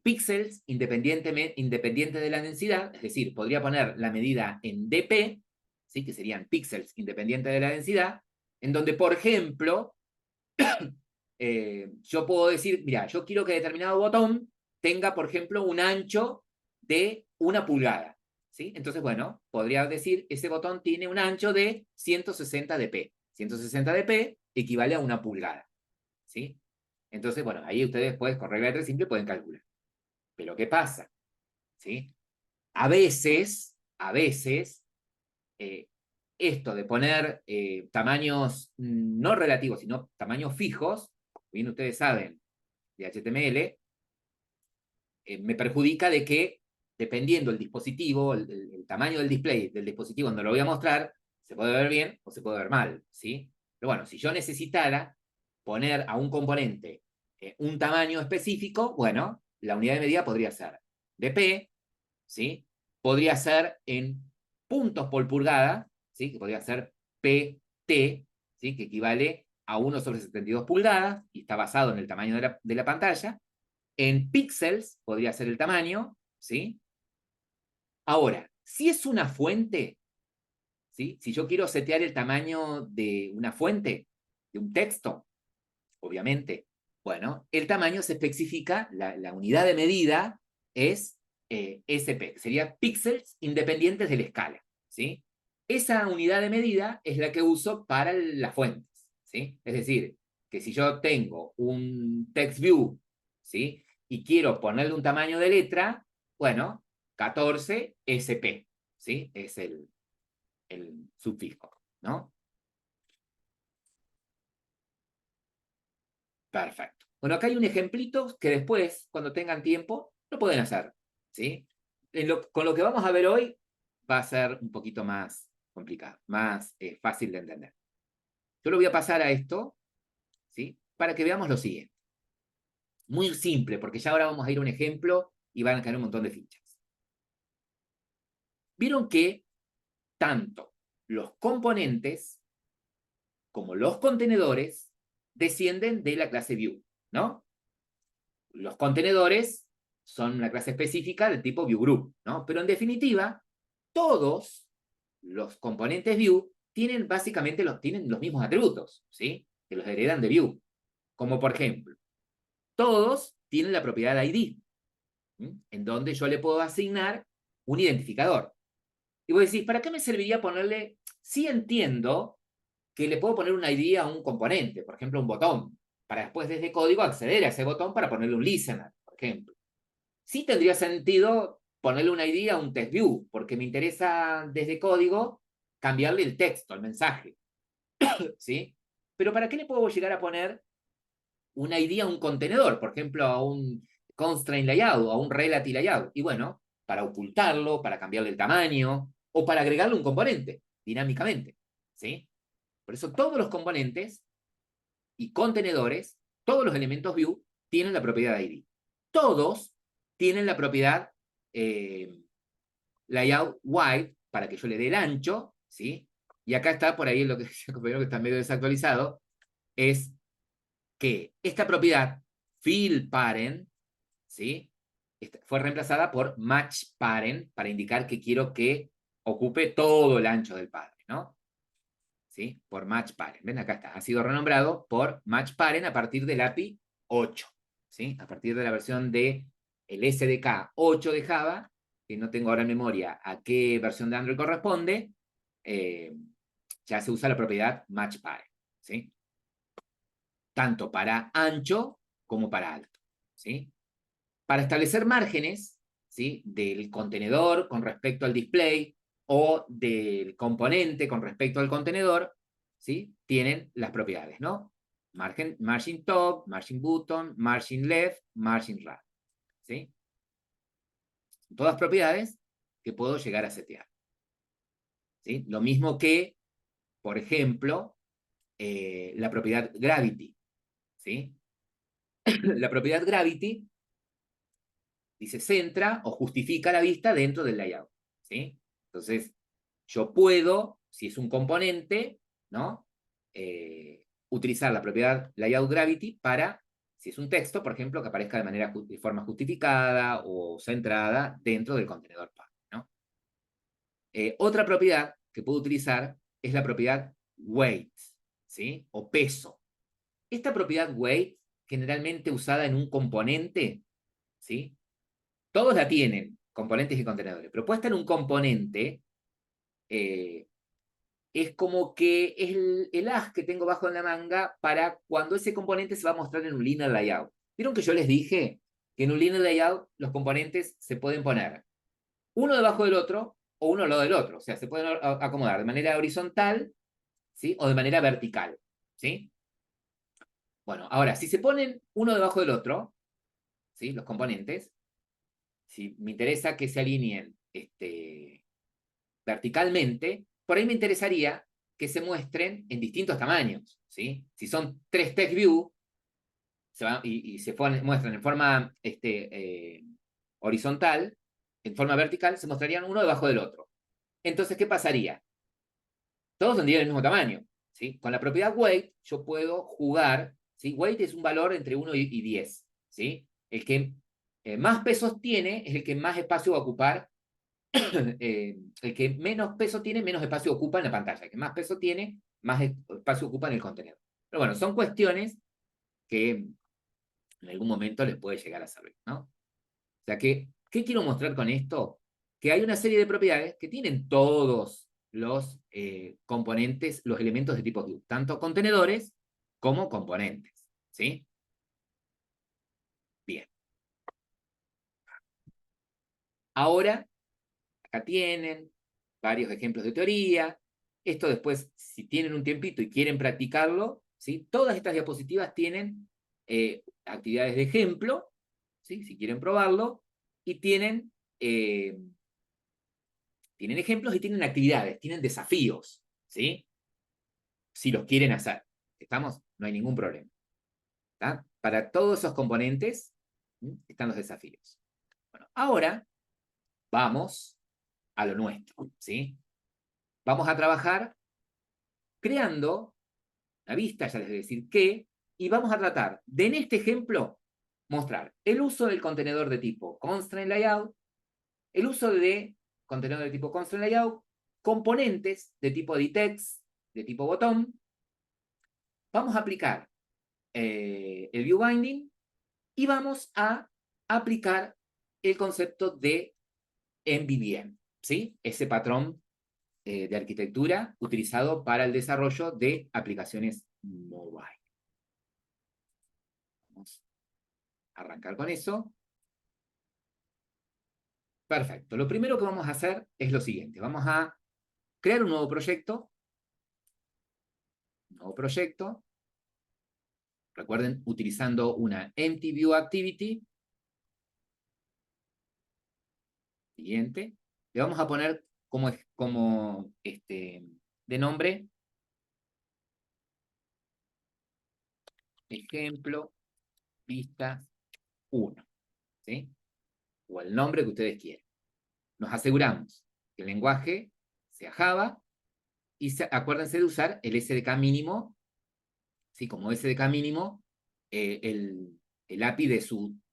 píxeles independiente de la densidad, es decir, podría poner la medida en dp, ¿sí?, que serían píxeles independientes de la densidad, en donde, por ejemplo, yo puedo decir, mira, yo quiero que determinado botón tenga, por ejemplo, un ancho de 1 pulgada, ¿sí? Entonces, bueno, podría decir, ese botón tiene un ancho de 160 dp. 160 dp equivale a 1 pulgada, ¿sí? Entonces, bueno, ahí ustedes después, con regla de 3 simple, pueden calcular. Pero, ¿qué pasa? ¿Sí? A veces, esto de poner tamaños no relativos, sino tamaños fijos, bien ustedes saben, de HTML, me perjudica de que, dependiendo del dispositivo, el tamaño del display del dispositivo donde lo voy a mostrar, se puede ver bien o se puede ver mal, ¿sí? Pero bueno, si yo necesitara poner a un componente un tamaño específico, bueno, la unidad de medida podría ser dp, ¿sí? Podría ser en puntos por pulgada, ¿sí?, que podría ser pt, ¿sí?, que equivale a 1/72 pulgadas, y está basado en el tamaño de la pantalla. En píxeles podría ser el tamaño, ¿sí? Ahora, si es una fuente, ¿sí?, si yo quiero setear el tamaño de una fuente, de un texto, obviamente, bueno, el tamaño se especifica, la unidad de medida es SP, que sería píxeles independientes de la escala, ¿sí? Esa unidad de medida es la que uso para las fuentes, ¿sí? Es decir, que si yo tengo un text view, ¿sí?, y quiero ponerle un tamaño de letra, bueno, 14 SP, ¿sí? Es el sufijo, ¿no? Perfecto. Bueno, acá hay un ejemplito que después, cuando tengan tiempo, lo pueden hacer, ¿sí? Con lo que vamos a ver hoy va a ser un poquito más complicado, más fácil de entender. Yo lo voy a pasar a esto, ¿sí?, para que veamos lo siguiente. Muy simple, porque ya ahora vamos a ir a un ejemplo y van a caer un montón de fichas. Vieron que tanto los componentes como los contenedores descienden de la clase view, ¿no? Los contenedores son una clase específica del tipo viewGroup, ¿no? Pero en definitiva, todos los componentes view tienen básicamente tienen los mismos atributos, ¿sí?, que los heredan de view. Como por ejemplo, todos tienen la propiedad ID, ¿sí?, en donde yo le puedo asignar un identificador. Y vos decís, ¿para qué me serviría ponerle? Sí, entiendo que le puedo poner un ID a un componente, por ejemplo, un botón, para después desde código acceder a ese botón para ponerle un listener, por ejemplo. Sí tendría sentido ponerle un ID a un text view, porque me interesa desde código cambiarle el texto, el mensaje, ¿sí? Pero ¿para qué le puedo llegar a poner un ID a un contenedor? Por ejemplo, a un constraint layout, a un relative layout. Y bueno, para ocultarlo, para cambiarle el tamaño, o para agregarle un componente dinámicamente, ¿sí? Por eso todos los componentes y contenedores, todos los elementos view, tienen la propiedad ID. Todos tienen la propiedad layout wide, para que yo le dé el ancho, ¿sí? Y acá está por ahí lo que decía el compañero, que está medio desactualizado, es que esta propiedad fillParent, ¿sí?, fue reemplazada por matchParent para indicar que quiero que ocupe todo el ancho del padre, ¿no? ¿sí? Por Match Parent. ¿Ven? Acá está. Ha sido renombrado por Match Parent a partir del API 8, ¿sí? A partir de la versión de el SDK 8 de Java, que no tengo ahora en memoria a qué versión de Android corresponde, ya se usa la propiedad Match Parent, ¿sí? Tanto para ancho como para alto, ¿sí? Para establecer márgenes, ¿sí? Del contenedor con respecto al display o del componente con respecto al contenedor, ¿sí? Tienen las propiedades, ¿no? Margin top, margin bottom, margin left, margin right, ¿sí? Todas propiedades que puedo llegar a setear, ¿sí? Lo mismo que, por ejemplo, la propiedad gravity, ¿sí? La propiedad gravity dice centra o justifica la vista dentro del layout, ¿sí? Entonces, yo puedo, si es un componente, ¿no? Utilizar la propiedad layout gravity para, si es un texto, por ejemplo, que aparezca de forma justificada o centrada dentro del contenedor path, ¿no? Otra propiedad que puedo utilizar es la propiedad weight, ¿sí? O peso. Esta propiedad weight, generalmente usada en un componente, ¿sí? Todos la tienen, componentes y contenedores, pero puesta en un componente, es como que es el as que tengo bajo en la manga para cuando ese componente se va a mostrar en un linear layout. ¿Vieron que yo les dije que en un linear layout los componentes se pueden poner uno debajo del otro o uno al lado del otro? O sea, se pueden acomodar de manera horizontal, ¿sí? O de manera vertical, ¿sí? Bueno, ahora, si se ponen uno debajo del otro, ¿sí? Los componentes, si me interesa que se alineen verticalmente, por ahí me interesaría que se muestren en distintos tamaños, ¿sí? Si son 3 text view y se muestran en forma horizontal, en forma vertical, se mostrarían uno debajo del otro. Entonces, ¿qué pasaría? Todos tendrían el mismo tamaño, ¿sí? Con la propiedad weight yo puedo jugar, ¿sí? Weight es un valor entre 1 y 10, ¿sí? El que más pesos tiene es el que más espacio va a ocupar. El que menos peso tiene, menos espacio ocupa en la pantalla. El que más peso tiene, más espacio ocupa en el contenedor. Pero bueno, son cuestiones que en algún momento les puede llegar a servir, ¿no? O sea que, ¿qué quiero mostrar con esto? Que hay una serie de propiedades que tienen todos los componentes, los elementos de tipo view, tanto contenedores como componentes, ¿sí? Bien. Ahora, acá tienen varios ejemplos de teoría. Esto después, si tienen un tiempito y quieren practicarlo, ¿sí? Todas estas diapositivas tienen actividades de ejemplo, ¿sí? Si quieren probarlo, y tienen ejemplos y tienen actividades, tienen desafíos, ¿sí? Si los quieren hacer. ¿Estamos? No hay ningún problema. ¿Está? Para todos esos componentes, ¿sí? Están los desafíos. Bueno, ahora vamos a lo nuestro, ¿sí? Vamos a trabajar creando la vista, ya les voy a decir qué, y vamos a tratar de, en este ejemplo, mostrar el uso del contenedor de tipo constraint layout, el uso de contenedor de tipo constraint layout, componentes de tipo dtext, de tipo botón. Vamos a aplicar el view binding y vamos a aplicar el concepto de MVVM, ¿sí? Ese patrón de arquitectura utilizado para el desarrollo de aplicaciones mobile. Vamos a arrancar con eso. Perfecto. Lo primero que vamos a hacer es lo siguiente. Vamos a crear un nuevo proyecto. Recuerden, utilizando una empty view activity. Siguiente. Le vamos a poner de nombre ejemplo vista 1, ¿sí? O el nombre que ustedes quieran. Nos aseguramos que el lenguaje sea Java y acuérdense de usar el SDK mínimo, ¿sí? Como SDK mínimo, el API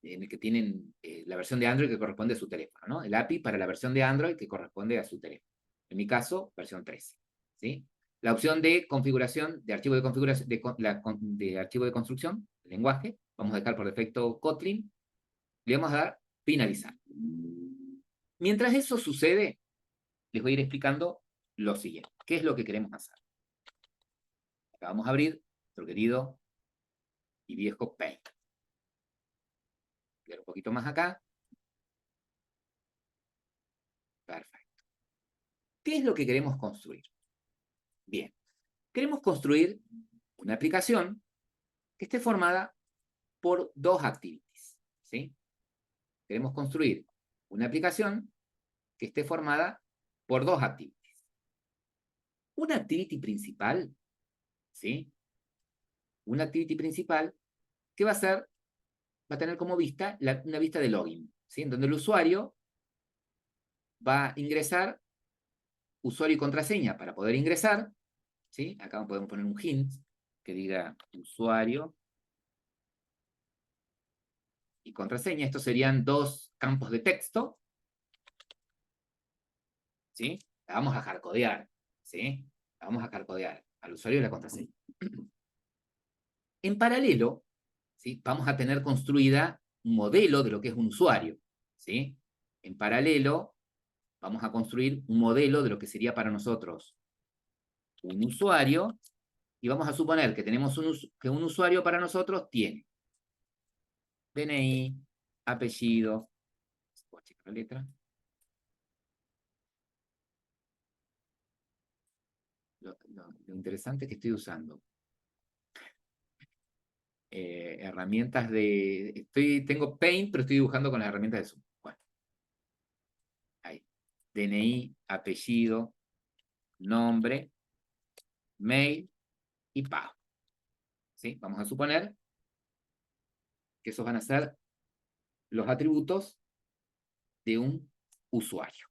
en el que tienen la versión de Android que corresponde a su teléfono, ¿no? El API para la versión de Android que corresponde a su teléfono. En mi caso, versión 13, ¿sí? la opción de configuración, de archivo de configuración, de archivo de construcción, lenguaje, vamos a dejar por defecto Kotlin, le vamos a dar finalizar. Mientras eso sucede, les voy a ir explicando lo siguiente. ¿Qué es lo que queremos hacer? Acá vamos a abrir nuestro querido y viejo Paint. Voy a un poquito más acá. Perfecto. ¿Qué es lo que queremos construir? Bien, queremos construir una aplicación que esté formada por dos activities, ¿sí? Queremos construir una aplicación que esté formada por dos activities. Una activity principal, ¿sí? Una activity principal que va a tener como vista una vista de login, ¿sí? En donde el usuario va a ingresar usuario y contraseña para poder ingresar, ¿sí? Acá podemos poner un hint que diga usuario y contraseña. Estos serían dos campos de texto, ¿sí? La vamos a hardcodear, ¿sí? La vamos a hardcodear al usuario y la contraseña. En paralelo, ¿sí? Vamos a tener construida un modelo de lo que es un usuario, ¿sí? En paralelo, vamos a construir un modelo de lo que sería para nosotros un usuario, y vamos a suponer que tenemos que un usuario para nosotros tiene DNI, apellido, voy a checar la letra. Lo interesante es que estoy usando herramientas tengo Paint, pero estoy dibujando con las herramientas de Zoom. Bueno, ahí. DNI, apellido, nombre, mail y pago. ¿Sí? Vamos a suponer que esos van a ser los atributos de un usuario.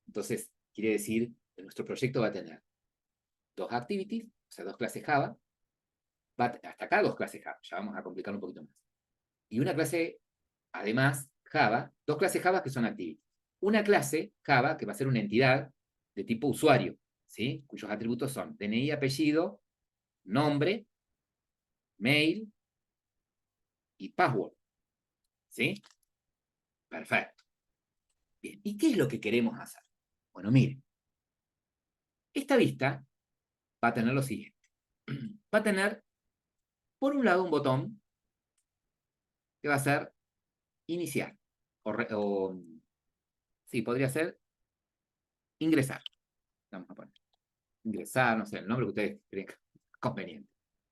Entonces, quiere decir que nuestro proyecto va a tener dos activities, o sea, dos clases Java, hasta acá dos clases Java, ya vamos a complicar un poquito más. Y una clase, además, Java, dos clases Java que son activities. Una clase Java que va a ser una entidad de tipo usuario, ¿sí? Cuyos atributos son DNI, apellido, nombre, mail y password, ¿sí? Perfecto. Bien, ¿y qué es lo que queremos hacer? Bueno, miren, esta vista va a tener lo siguiente. Va a tener, por un lado, un botón que va a ser iniciar, sí, podría ser ingresar. Vamos a poner ingresar, no sé, el nombre que ustedes creen conveniente.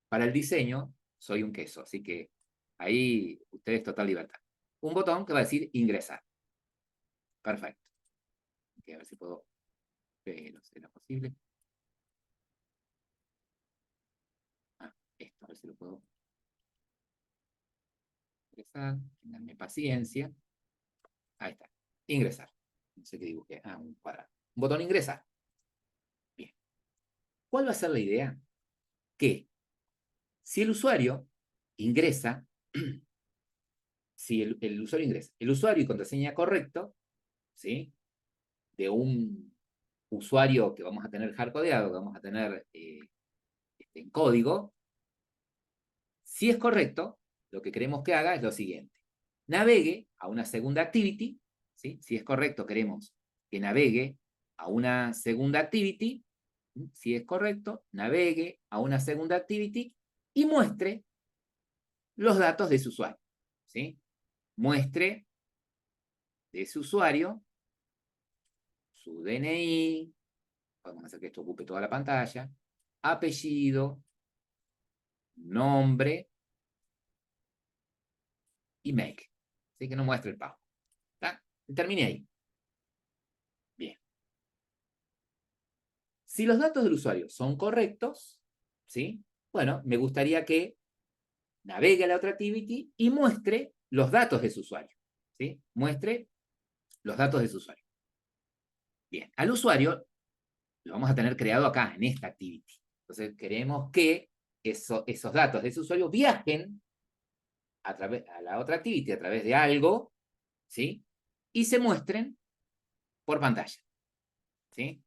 Para el diseño, soy un queso, así que ahí ustedes total libertad. Un botón que va a decir ingresar. Perfecto. Okay, a ver si puedo, no sé, ¿era posible? Esto, a ver si lo puedo ingresar. Tenganme paciencia. Ahí está. Ingresar. No sé qué dibujé. Un cuadrado. Un botón ingresar. Bien. ¿Cuál va a ser la idea? Que si el usuario ingresa, si el usuario ingresa, el usuario y contraseña correcto, ¿sí? De un usuario que vamos a tener hardcodeado, que vamos a tener en código, si es correcto, lo que queremos que haga es lo siguiente. Navegue a una segunda activity, ¿sí? Si es correcto, queremos que navegue a una segunda activity, ¿sí? Si es correcto, navegue a una segunda activity y muestre los datos de su usuario, ¿sí? Muestre de ese usuario su DNI, podemos hacer que esto ocupe toda la pantalla, apellido, nombre y make. Así que no muestre el pago. ¿Está? Terminé ahí. Bien. Si los datos del usuario son correctos, ¿sí? Bueno, me gustaría que navegue a la otra activity y muestre los datos de su usuario, ¿sí? Muestre los datos de su usuario. Bien, al usuario lo vamos a tener creado acá, en esta activity. Entonces, queremos que esos datos de ese usuario viajen a la otra activity a través de algo, ¿sí? Y se muestren por pantalla, ¿sí?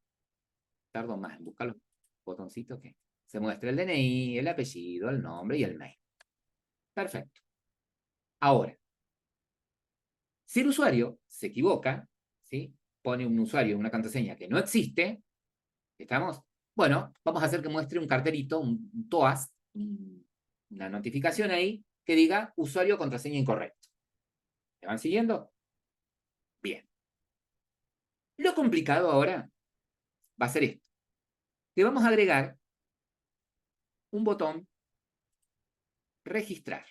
Tardo más en buscarlo. botoncito que se muestra el DNI, el apellido, el nombre y el mail. Perfecto. Ahora, si el usuario se equivoca, ¿sí? Pone un usuario en una contraseña que no existe, ¿estamos? Bueno, vamos a hacer que muestre un cartelito, un TOAS, una notificación ahí, que diga usuario contraseña incorrecto. ¿Me van siguiendo? Bien. Lo complicado ahora va a ser esto. Que vamos a agregar un botón registrar.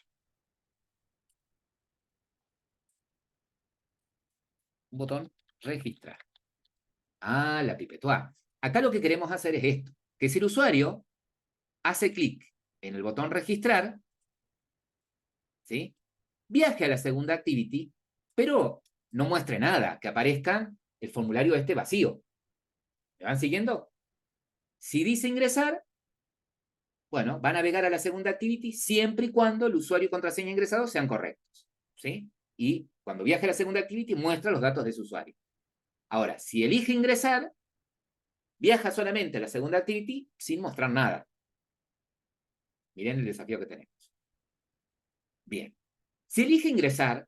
Un botón registrar. Ah, la pipetoa. Acá lo que queremos hacer es esto. Que si el usuario hace clic en el botón registrar, ¿sí? Viaje a la segunda activity, pero no muestre nada, que aparezca el formulario este vacío. ¿Me van siguiendo? Si dice ingresar, bueno, va a navegar a la segunda activity siempre y cuando el usuario y contraseña ingresados sean correctos, ¿sí? Y cuando viaje a la segunda activity, muestra los datos de su usuario. Ahora, si elige ingresar, viaja solamente a la segunda activity sin mostrar nada. Miren el desafío que tenemos. Bien. Si elige ingresar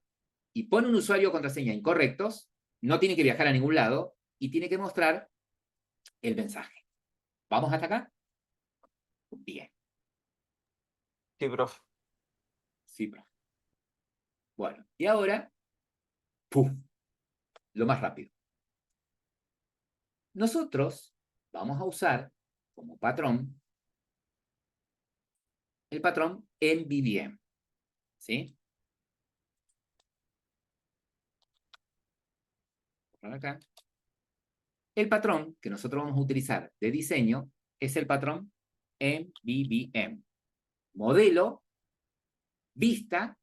y pone un usuario o contraseña incorrectos, no tiene que viajar a ningún lado y tiene que mostrar el mensaje. ¿Vamos hasta acá? Bien. Sí, profe. Sí, profe. Bueno, y ahora, ¡puf! Lo más rápido. Nosotros vamos a usar como patrón el patrón MVVM. ¿Sí? Por acá. El patrón que nosotros vamos a utilizar de diseño es el patrón MVVM. Modelo, vista,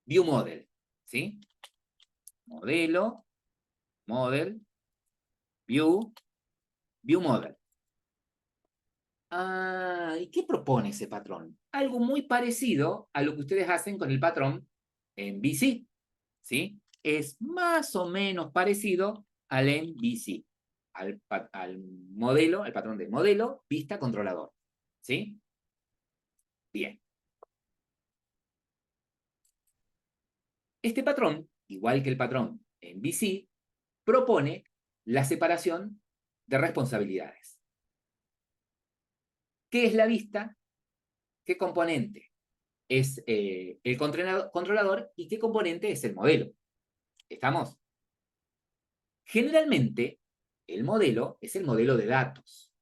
view model. ¿Sí? Modelo, model, view model. Ah, ¿y qué propone ese patrón? Algo muy parecido a lo que ustedes hacen con el patrón MVC. ¿Sí? Es más o menos parecido al MVC, al modelo, al patrón de modelo, vista, controlador. ¿Sí? Bien. Este patrón, igual que el patrón MVC, propone la separación de responsabilidades. ¿Qué es la vista? ¿Qué componente es el controlador y qué componente es el modelo? ¿Estamos? Generalmente, el modelo es el modelo de datos.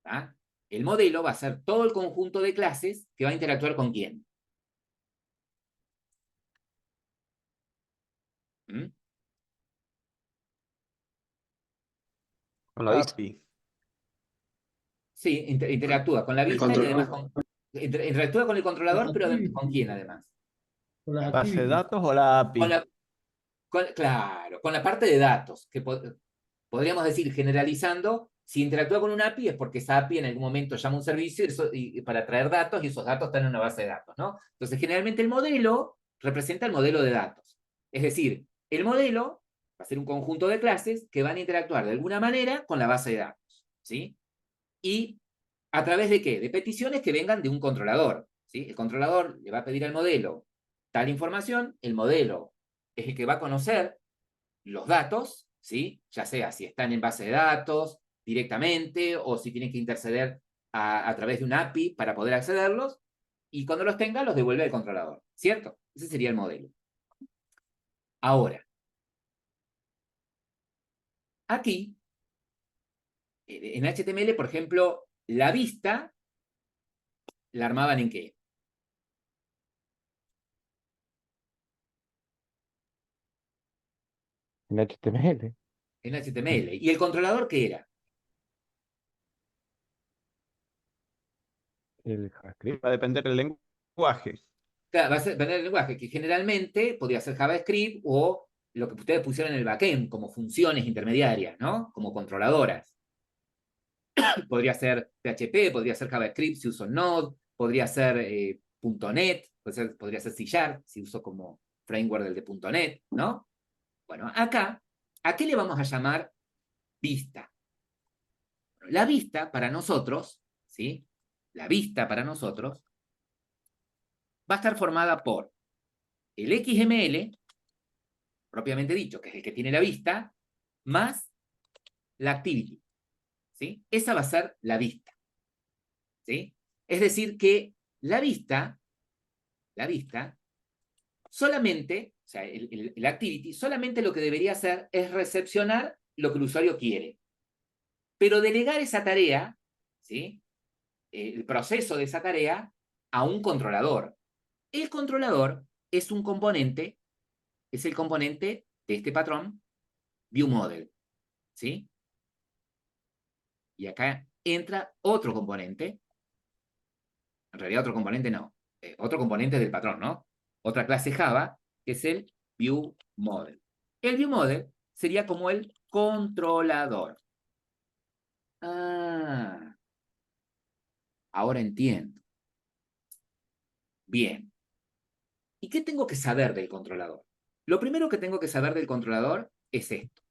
¿tá? El modelo va a ser todo el conjunto de clases que va a interactuar con quién. ¿Mm? Con la API. Sí, interactúa con la vista y además interactúa con el controlador, pero ¿con quién además? Con las ¿Base de activities. datos o la API? Claro, con la parte de datos, que podríamos decir generalizando, si interactúa con una API es porque esa API en algún momento llama un servicio y para traer datos y esos datos están en una base de datos, ¿no? Entonces, generalmente el modelo representa el modelo de datos. Es decir, el modelo va a ser un conjunto de clases que van a interactuar de alguna manera con la base de datos, ¿sí? ¿Y a través de qué? De peticiones que vengan de un controlador, ¿sí? El controlador le va a pedir al modelo tal información, el modelo es el que va a conocer los datos, ¿sí? Ya sea si están en base de datos directamente o si tienen que interceder a través de una API para poder accederlos, y cuando los tenga los devuelve al controlador, ¿cierto? Ese sería el modelo. Ahora, aquí, en HTML, por ejemplo, la vista la armaban ¿en qué? En HTML. En HTML. ¿Y el controlador qué era? El JavaScript. Va a depender del lenguaje. Claro, va a depender del lenguaje, que generalmente podría ser JavaScript o lo que ustedes pusieron en el backend como funciones intermediarias, ¿no? Como controladoras. Podría ser PHP, podría ser JavaScript si uso Node, podría ser .NET, podría ser C# si uso como framework del de .NET, ¿no? Bueno, acá, ¿a qué le vamos a llamar vista? La vista, para nosotros, ¿sí? La vista para nosotros va a estar formada por el XML, propiamente dicho, que es el que tiene la vista, más la activity, ¿sí? Esa va a ser la vista, ¿sí? Es decir, que la vista solamente, o sea, el activity, solamente lo que debería hacer es recepcionar lo que el usuario quiere. Pero delegar esa tarea, ¿sí? El proceso de esa tarea, a un controlador. El controlador es un componente, es el componente de este patrón, viewModel, ¿sí? Y acá entra otro componente, en realidad otro componente no, otro componente del patrón, ¿no? Otra clase Java, que es el viewModel. El viewModel sería como el controlador. Ah, ahora entiendo. Bien. ¿Y qué tengo que saber del controlador? Lo primero que tengo que saber del controlador es esto.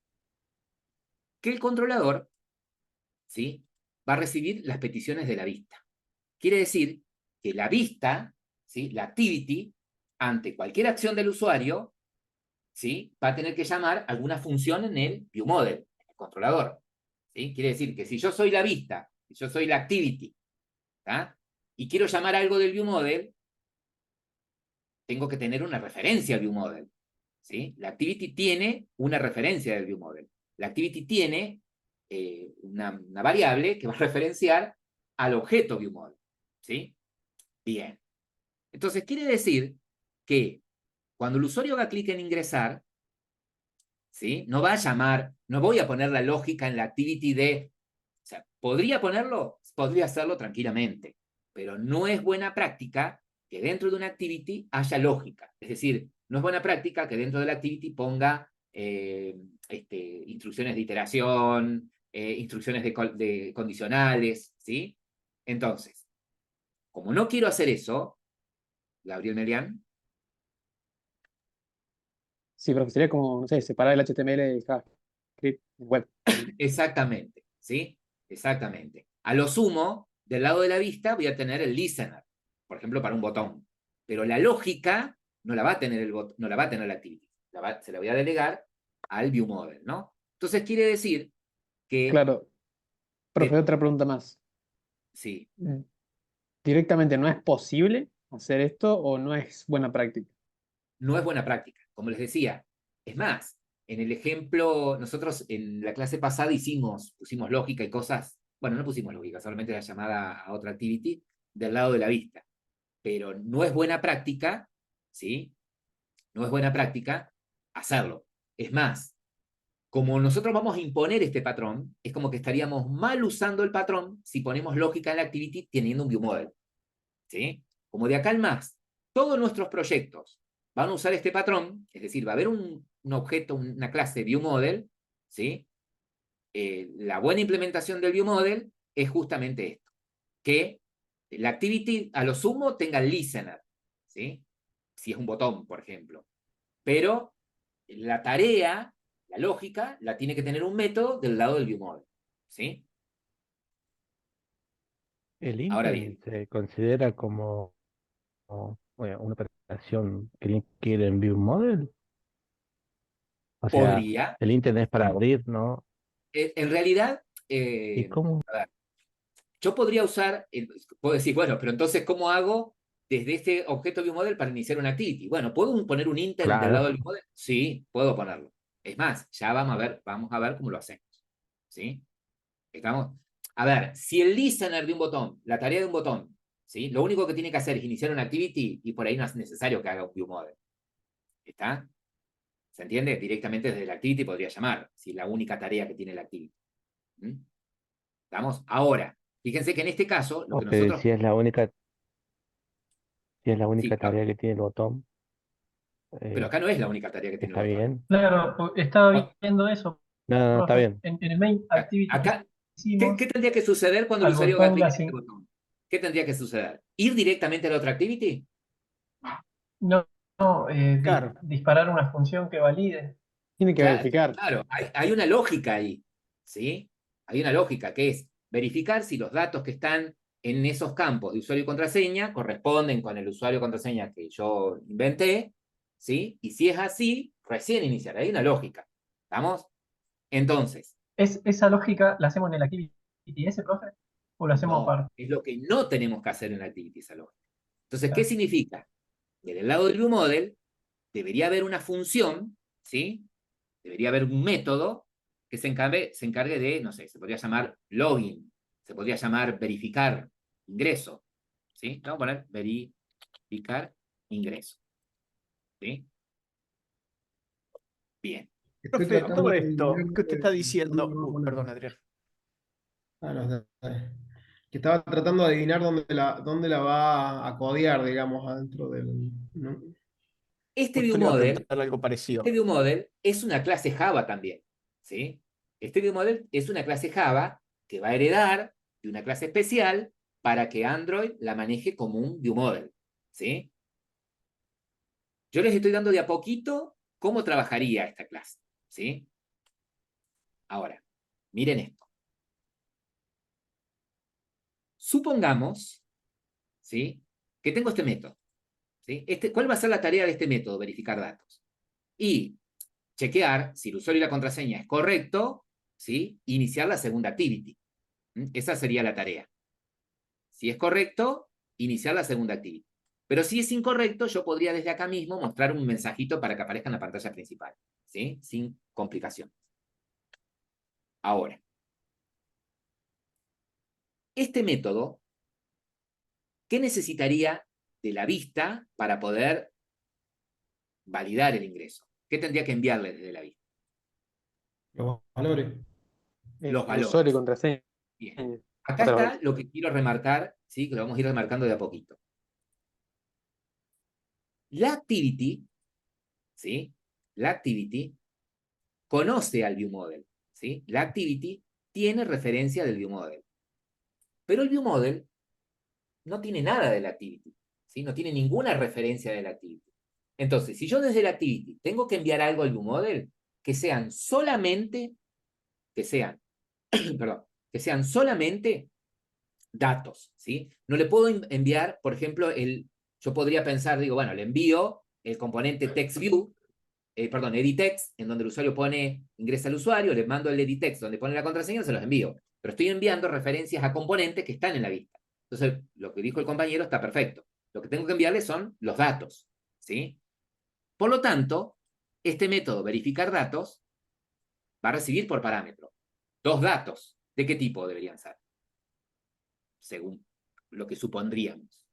Que el controlador, ¿sí?, va a recibir las peticiones de la vista. Quiere decir que la vista, ¿sí?, la activity, ante cualquier acción del usuario, ¿sí?, va a tener que llamar alguna función en el viewModel, en el controlador. ¿Sí? Quiere decir que si yo soy la vista, si yo soy la activity, ¿tá?, y quiero llamar algo del viewModel, tengo que tener una referencia al viewModel, ¿sí? La activity tiene una referencia del viewModel. La activity tiene una variable que va a referenciar al objeto viewModel, ¿sí? Bien. Entonces, quiere decir que cuando el usuario haga clic en ingresar, ¿sí?, no va a llamar, no voy a poner la lógica en la activity de, o sea, ¿podría ponerlo? Podría hacerlo tranquilamente, pero no es buena práctica que dentro de una activity haya lógica. Es decir, no es buena práctica que dentro de la activity ponga instrucciones de iteración, instrucciones de condicionales, ¿sí? Entonces, como no quiero hacer eso, Gabriel Melián. Sí, pero sería como, no sé, separar el HTML del JavaScript web. Exactamente, ¿sí? Exactamente. A lo sumo, del lado de la vista voy a tener el listener, por ejemplo, para un botón. Pero la lógica no la va a tener no la va a tener la activity. Se la voy a delegar al viewModel, ¿no? Entonces quiere decir que... Claro. Profe, otra pregunta más. Sí. ¿Directamente no es posible hacer esto o no es buena práctica? No es buena práctica, como les decía. Es más, en el ejemplo, nosotros en la clase pasada pusimos lógica y cosas, bueno, no pusimos lógica, solamente la llamada a otra activity del lado de la vista. Pero no es buena práctica, ¿sí? No es buena práctica hacerlo. Es más, como nosotros vamos a imponer este patrón, es como que estaríamos mal usando el patrón si ponemos lógica en la activity teniendo un viewModel, ¿sí? Como de acá al más, todos nuestros proyectos van a usar este patrón, es decir, va a haber un objeto, una clase viewModel, ¿sí? La buena implementación del viewModel es justamente esto, que la activity a lo sumo tenga el listener, ¿sí? Si es un botón, por ejemplo. Pero la tarea, la lógica, la tiene que tener un método del lado del viewModel, ¿sí? El Ahora intent bien, se considera como, bueno, una operación que alguien quiere en viewModel. O sea, podría, el intent es para abrir, ¿no? en realidad, ¿Y cómo? a ver, yo podría usar, puedo decir, bueno, pero entonces, ¿cómo hago desde este objeto viewModel para iniciar una activity? Bueno, ¿puedo poner un intent del lado del Claro. viewModel? Sí, puedo ponerlo. Es más, ya vamos a ver cómo lo hacemos, ¿sí? ¿Estamos? A ver, si el listener de un botón, la tarea de un botón, ¿sí?, lo único que tiene que hacer es iniciar una activity y por ahí no es necesario que haga un viewModel. ¿Está? ¿Se entiende? Directamente desde la activity podría llamar, si es la única tarea que tiene la activity. ¿Mm? ¿Estamos? Ahora, fíjense que en este caso, lo que Ok, nosotros... si es la única Sí, tarea que tiene el botón, pero eh, acá no es la única tarea que tiene el está botón. bien. Claro, estaba O- viendo eso, No, no, no, está profe. bien. En el main activity que Acá, ¿qué hicimos, tendría que suceder cuando el al usuario haga botón le clic en este asign... botón? ¿Qué tendría que suceder? ¿Ir directamente a la otra activity? No, no, Claro. disparar una función que valide. Tiene que Claro, verificar. claro, hay una lógica ahí, ¿sí? Hay una lógica que es verificar si los datos que están en esos campos de usuario y contraseña corresponden con el usuario y contraseña que yo inventé, ¿sí? Y si es así, recién iniciar. Hay una lógica. ¿Estamos? Entonces, ¿Esa lógica la hacemos en el activity ese, profe? ¿O lo hacemos no, aparte? es lo que no tenemos que hacer en la activity esa lógica. Entonces, ¿qué Claro. significa? Que del lado del viewModel debería haber una función, ¿sí? Debería haber un método que se encargue de, no sé, se podría llamar login, se podría llamar verificar ingreso, ¿sí? Vamos a poner verificar ingreso, ¿sí? Bien. Estoy Profe, tratando todo de esto adivinar que usted está diciendo. dónde va a poner. Perdón, Adrián. Ah, no, está bien. Que estaba tratando de adivinar dónde la va a codear, digamos, adentro del. ¿No? Este Justo le iba a viewModel, preguntar algo este parecido. viewModel es una clase Java también, ¿sí? Este viewModel es una clase Java que va a heredar de una clase especial para que Android la maneje como un viewModel, ¿sí? Yo les estoy dando de a poquito cómo trabajaría esta clase, ¿sí? Ahora, miren esto. Supongamos, ¿sí? Que tengo este método, ¿sí? ¿Cuál va a ser la tarea de este método? Verificar datos. Y chequear si el usuario y la contraseña es correcto, ¿sí? Iniciar la segunda activity. Esa sería la tarea. Si es correcto, iniciar la segunda activity. Pero si es incorrecto, yo podría desde acá mismo mostrar un mensajito para que aparezca en la pantalla principal, ¿sí? Sin complicaciones. Ahora, este método, ¿qué necesitaría de la vista para poder validar el ingreso? ¿Qué tendría que enviarle desde la vista? Los valores. Los El usuario y valores. contraseña. Bien. Acá Pero está lo que quiero remarcar, ¿sí? Que lo vamos a ir remarcando de a poquito. La activity, ¿sí? La activity conoce al viewModel, ¿sí? La activity tiene referencia del viewModel. Pero el viewModel no tiene nada de la activity, ¿sí? No tiene ninguna referencia de la activity. Entonces, si yo desde la activity tengo que enviar algo al viewModel, que sean solamente, perdón, que sean solamente datos, ¿sí? No le puedo enviar, por ejemplo, yo podría pensar, digo, bueno, le envío el componente TextView, perdón, editText, en donde el usuario ingresa al usuario, le mando el editText donde pone la contraseña, se los envío. Pero estoy enviando referencias a componentes que están en la vista. Entonces, lo que dijo el compañero está perfecto. Lo que tengo que enviarle son los datos, ¿sí? Por lo tanto, este método verificar datos va a recibir por parámetro 2 datos. ¿De qué tipo deberían ser? Según lo que supondríamos.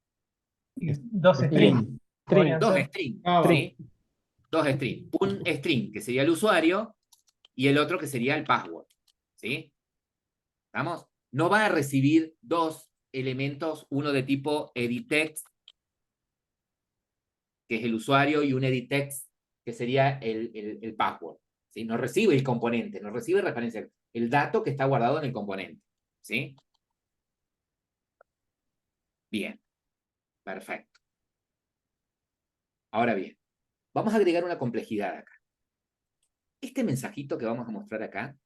Y dos strings String. podrían 2 ser. strings, Ah, ¿sí? 2 strings. Un string que sería el usuario y el otro que sería el password, ¿sí? ¿Estamos? No va a recibir 2 elementos, uno de tipo editText, que es el usuario, y un editText, que sería el password, ¿sí? No recibe el componente, no recibe referencia, el dato que está guardado en el componente, ¿sí? Bien, perfecto. Ahora bien, vamos a agregar una complejidad acá. Este mensajito que vamos a mostrar acá,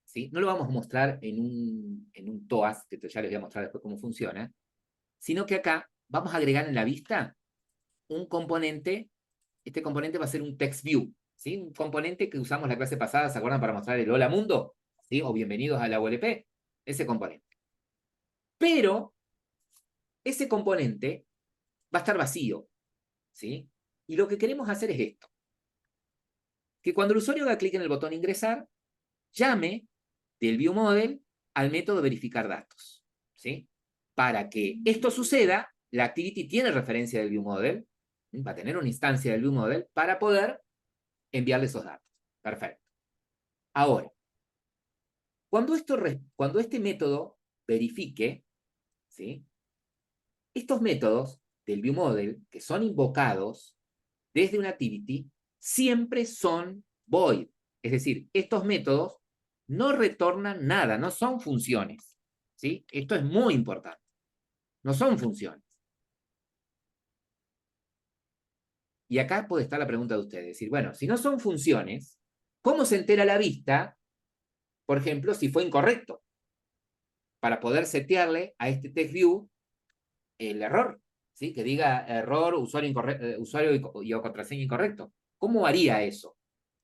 ¿sí? No lo vamos a mostrar en un TOAS, que ya les voy a mostrar después cómo funciona, sino que acá vamos a agregar en la vista un componente. Este componente va a ser un TextView, ¿sí? Un componente que usamos la clase pasada, ¿se acuerdan? Para mostrar el hola mundo, ¿sí? O bienvenidos a la ULP, ese componente. Pero ese componente va a estar vacío, ¿sí? Y lo que queremos hacer es esto, que cuando el usuario haga clic en el botón ingresar, llame del viewModel al método verificar datos, ¿sí? Para que esto suceda, la activity tiene referencia del viewModel, va a tener una instancia del viewModel para poder enviarle esos datos. Perfecto. Ahora, cuando este método verifique, ¿sí? Estos métodos del viewModel que son invocados desde una activity siempre son void. Es decir, estos métodos no retornan nada, no son funciones, ¿sí? Esto es muy importante. No son funciones. Y acá puede estar la pregunta de ustedes. Decir, bueno, si no son funciones, ¿cómo se entera la vista, por ejemplo, si fue incorrecto? para poder setearle a este TextView el error, ¿sí? Que diga error, usuario y o contraseña incorrecto. ¿Cómo haría eso?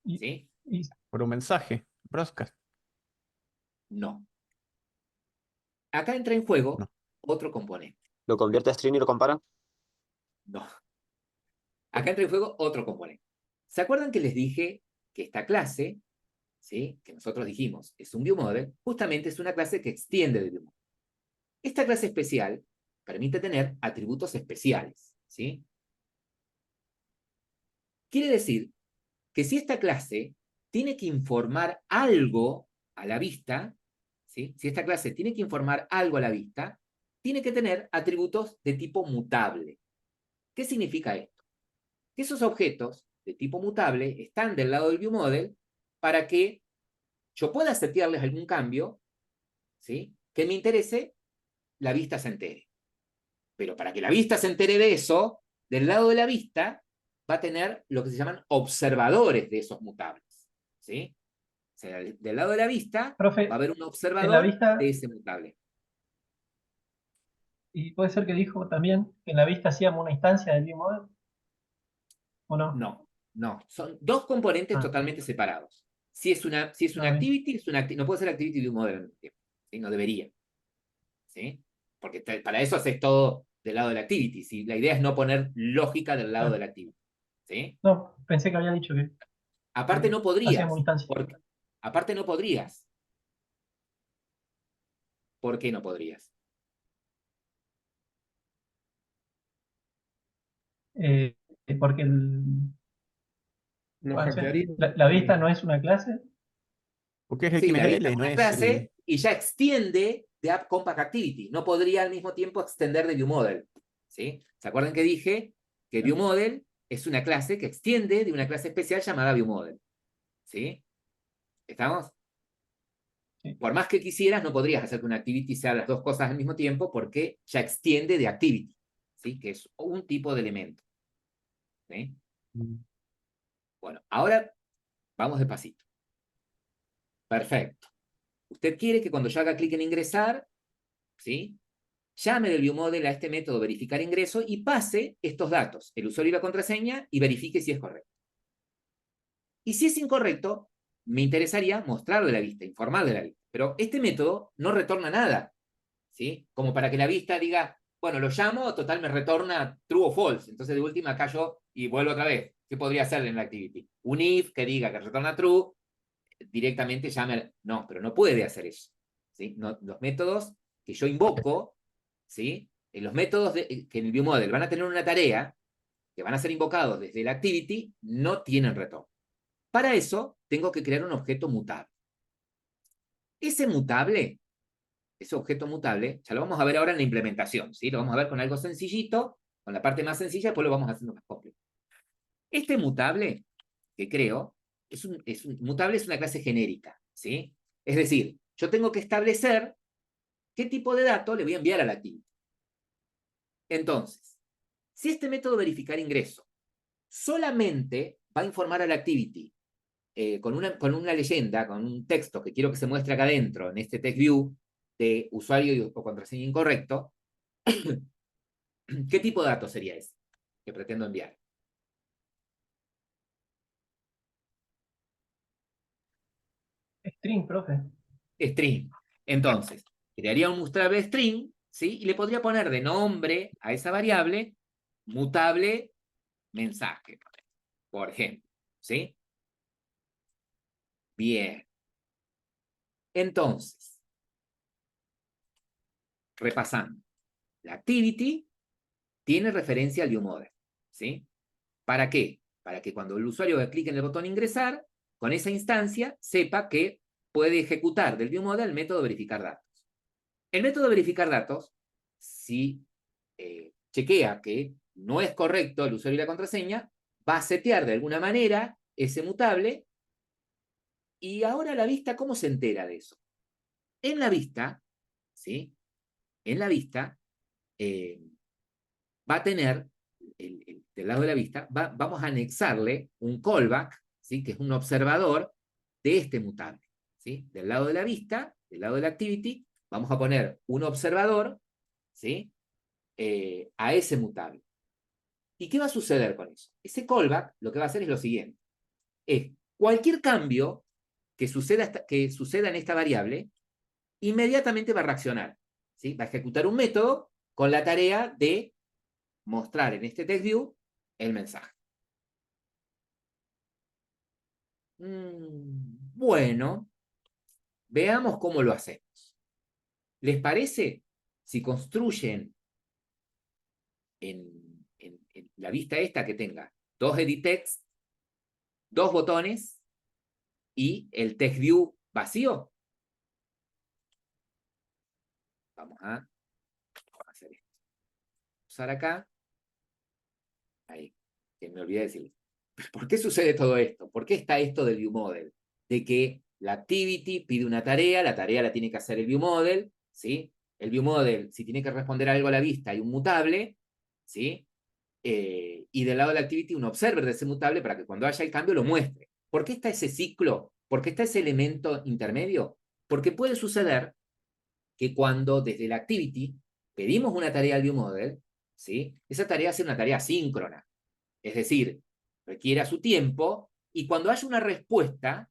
Y, ¿Sí? y Por un mensaje, broadcast. No. Acá entra en juego No. otro componente. ¿Lo convierte a string y lo compara? No. Acá entra en juego otro componente. ¿Se acuerdan que les dije que esta clase, ¿sí? Que nosotros dijimos es un viewModel, justamente es una clase que extiende de viewModel? Esta clase especial permite tener atributos especiales, ¿sí? Quiere decir que si esta clase tiene que informar algo a la vista, ¿sí? Si esta clase tiene que informar algo a la vista, tiene que tener atributos de tipo mutable. ¿Qué significa esto? Que esos objetos de tipo mutable están del lado del viewModel para que yo pueda setearles algún cambio, ¿sí? Que me interese, la vista se entere. Pero para que la vista se entere de eso, del lado de la vista va a tener lo que se llaman observadores de esos mutables, ¿sí? O sea, del lado de la vista profe, va a haber un en la observador vista, de ese mutable. y puede ser que dijo también que en la vista hacíamos una instancia del viewModel, ¿o no? No, no. Son dos componentes Ah, totalmente separados. Si es una ah, bien. activity, no puede ser activity de un modelo al mismo tiempo, ¿sí? No debería, ¿sí? Porque para eso haces todo del lado de la activity, ¿sí? La idea es no poner lógica del lado Ah, de la activity, ¿sí? no, pensé que había dicho que Aparte no hacíamos una podrías, instancia. porque, aparte no podrías. ¿Por qué no podrías? Eh, porque Nos bueno, sí, hackearía. la vista no es una clase. Porque es Sí, la vista es XML, no una es clase y ya extiende de App Compact Activity. No podría al mismo tiempo extender de ViewModel, ¿sí? ¿Se acuerdan que dije que ViewModel es una clase que extiende de una clase especial llamada ViewModel? ¿Sí? ¿Estamos? Sí. Por más que quisieras, no podrías hacer que una activity sea las dos cosas al mismo tiempo porque ya extiende de activity, ¿sí? Que es un tipo de elemento. ¿Sí? Bueno, ahora vamos despacito. Perfecto. Usted quiere que cuando yo haga clic en ingresar, ¿sí? Llame del ViewModel a este método verificar ingreso y pase estos datos, el usuario y la contraseña, y verifique si es correcto. Y si es incorrecto, me interesaría mostrarle la vista, informarle la vista. Pero este método no retorna nada, ¿sí? Como para que la vista diga, bueno, lo llamo, total me retorna true o false. Entonces de última acá yo y vuelvo otra vez. ¿Qué podría hacer en la activity? Un if que diga que retorna true, directamente llame. No, pero no puede hacer eso, ¿sí? No, los métodos que yo invoco, ¿sí? Los métodos que en el ViewModel van a tener una tarea, que van a ser invocados desde la activity, no tienen retorno. Para eso, tengo que crear un objeto mutable. Ese mutable, ese objeto mutable, ya lo vamos a ver ahora en la implementación, ¿sí? Lo vamos a ver con algo sencillito, con la parte más sencilla, después lo vamos haciendo más complejo. Este mutable que creo, mutable es una clase genérica, ¿sí? Es decir, yo tengo que establecer qué tipo de dato le voy a enviar a la activity. Entonces, si este método verificar ingreso solamente va a informar a la activity con una leyenda, con un texto que quiero que se muestre acá adentro, en este text view de usuario o contraseña incorrecto, ¿qué tipo de dato sería ese que pretendo enviar? String, profe. String. Entonces, crearía un mutable string, ¿sí? Y le podría poner de nombre a esa variable mutable mensaje, por ejemplo, ¿sí? Bien. Entonces, repasando. La activity tiene referencia al ViewModel, ¿sí? ¿Para qué? Para que cuando el usuario haga clic en el botón ingresar, con esa instancia sepa que puede ejecutar del ViewModel el método verificar datos. El método verificar datos, si chequea que no es correcto el usuario y la contraseña, va a setear de alguna manera ese mutable. Y ahora la vista, ¿cómo se entera de eso? En la vista, ¿sí? En la vista, va a tener, del lado de la vista, vamos a anexarle un callback, ¿sí? Que es un observador de este mutable, ¿sí? Del lado de la vista, del lado de la activity, vamos a poner un observador, ¿sí? A ese mutable. ¿Y qué va a suceder con eso? Ese callback lo que va a hacer es lo siguiente. Es cualquier cambio que suceda en esta variable, inmediatamente va a reaccionar, ¿sí? Va a ejecutar un método con la tarea de mostrar en este TextView el mensaje. Bueno, veamos cómo lo hacemos. ¿Les parece si construyen en la vista esta que tenga dos edit text, dos botones y el TextView vacío? Vamos a hacer esto. Usar acá. Ahí, que me olvidé de decir. ¿Por qué sucede todo esto? ¿Por qué está esto del ViewModel? De que la activity pide una tarea, la tarea la tiene que hacer el ViewModel, ¿sí? El ViewModel, si tiene que responder algo a la vista, hay un mutable, ¿sí? Y del lado de la activity, un observer de ese mutable para que cuando haya el cambio lo muestre. ¿Por qué está ese ciclo? ¿Por qué está ese elemento intermedio? Porque puede suceder que cuando desde la activity pedimos una tarea al ViewModel, ¿sí? Esa tarea sea una tarea asíncrona. Es decir, requiere su tiempo, y cuando haya una respuesta,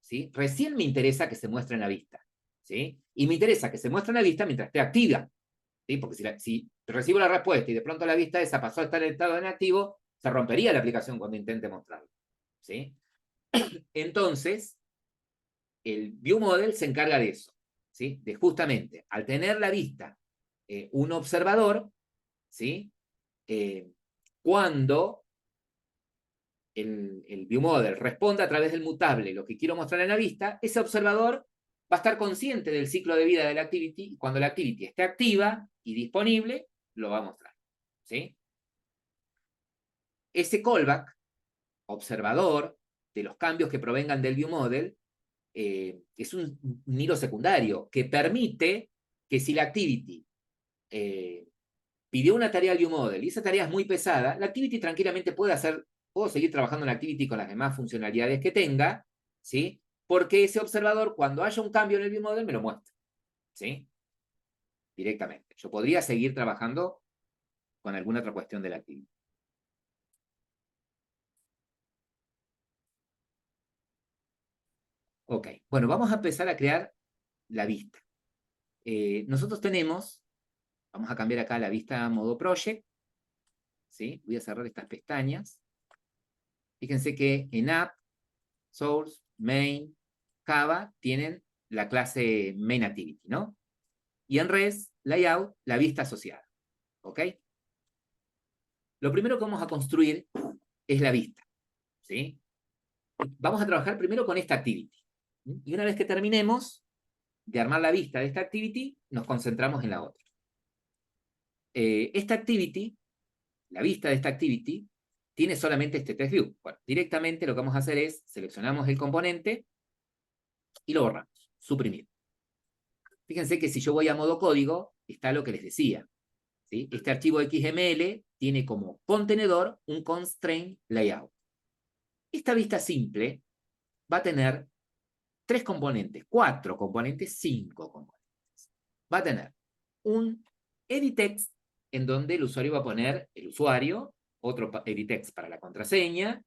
¿sí? Recién me interesa que se muestre en la vista, ¿sí? Y me interesa que se muestre en la vista mientras esté activa, ¿sí? Porque si recibo la respuesta y de pronto la vista esa pasó a estar en estado inactivo, se rompería la aplicación cuando intente mostrarlo, ¿sí? Entonces, el ViewModel se encarga de eso, ¿sí? De justamente, al tener la vista un observador, ¿sí? Cuando el ViewModel responda a través del mutable lo que quiero mostrar en la vista, ese observador va a estar consciente del ciclo de vida de la activity, y cuando la activity esté activa y disponible, lo va a mostrar, ¿sí? Ese callback, observador, de los cambios que provengan del ViewModel, es un hilo secundario que permite que si la activity pidió una tarea al ViewModel y esa tarea es muy pesada, la activity tranquilamente puedo seguir trabajando en la activity con las demás funcionalidades que tenga, ¿sí? Porque ese observador, cuando haya un cambio en el ViewModel, me lo muestra, ¿sí? Directamente. Yo podría seguir trabajando con alguna otra cuestión de la activity. Ok, bueno, vamos a empezar a crear la vista. Nosotros vamos a cambiar acá la vista a modo project, ¿sí? Voy a cerrar estas pestañas. Fíjense que en app, source, main, Java tienen la clase main activity, ¿no? Y en res, layout, la vista asociada, ¿ok? Lo primero que vamos a construir es la vista, ¿sí? Vamos a trabajar primero con esta activity. Y una vez que terminemos de armar la vista de esta activity, nos concentramos en la otra. Esta activity, la vista de esta activity, tiene solamente este TextView. Bueno, directamente lo que vamos a hacer es, seleccionamos el componente y lo borramos, suprimir. Fíjense que si yo voy a modo código, está lo que les decía, ¿sí? Este archivo XML tiene como contenedor un constraint layout. Esta vista simple va a tener 3 componentes, 4 componentes, 5 componentes. Va a tener un edit text en donde el usuario va a poner el usuario, otro edit text para la contraseña,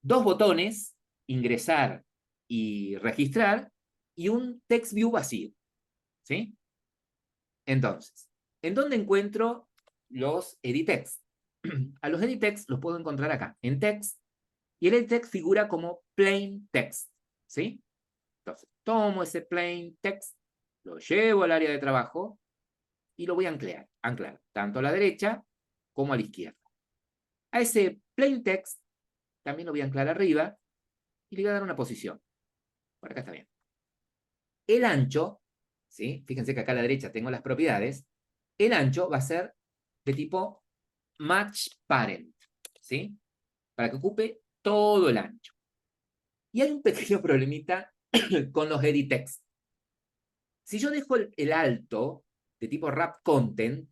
2 botones, ingresar y registrar, y un text view vacío, ¿sí? Entonces, ¿en dónde encuentro los edit text? A los edit text los puedo encontrar acá, en text, y el edit text figura como plain text, ¿sí? Entonces, tomo ese plain text, lo llevo al área de trabajo y lo voy a anclar tanto a la derecha como a la izquierda. A ese plain text también lo voy a anclar arriba y le voy a dar una posición. Por acá está bien. El ancho, ¿sí? Fíjense que acá a la derecha tengo las propiedades. El ancho va a ser de tipo match parent, ¿sí? Para que ocupe todo el ancho. Y hay un pequeño problemita con los edit text. Si yo dejo el alto de tipo wrap content,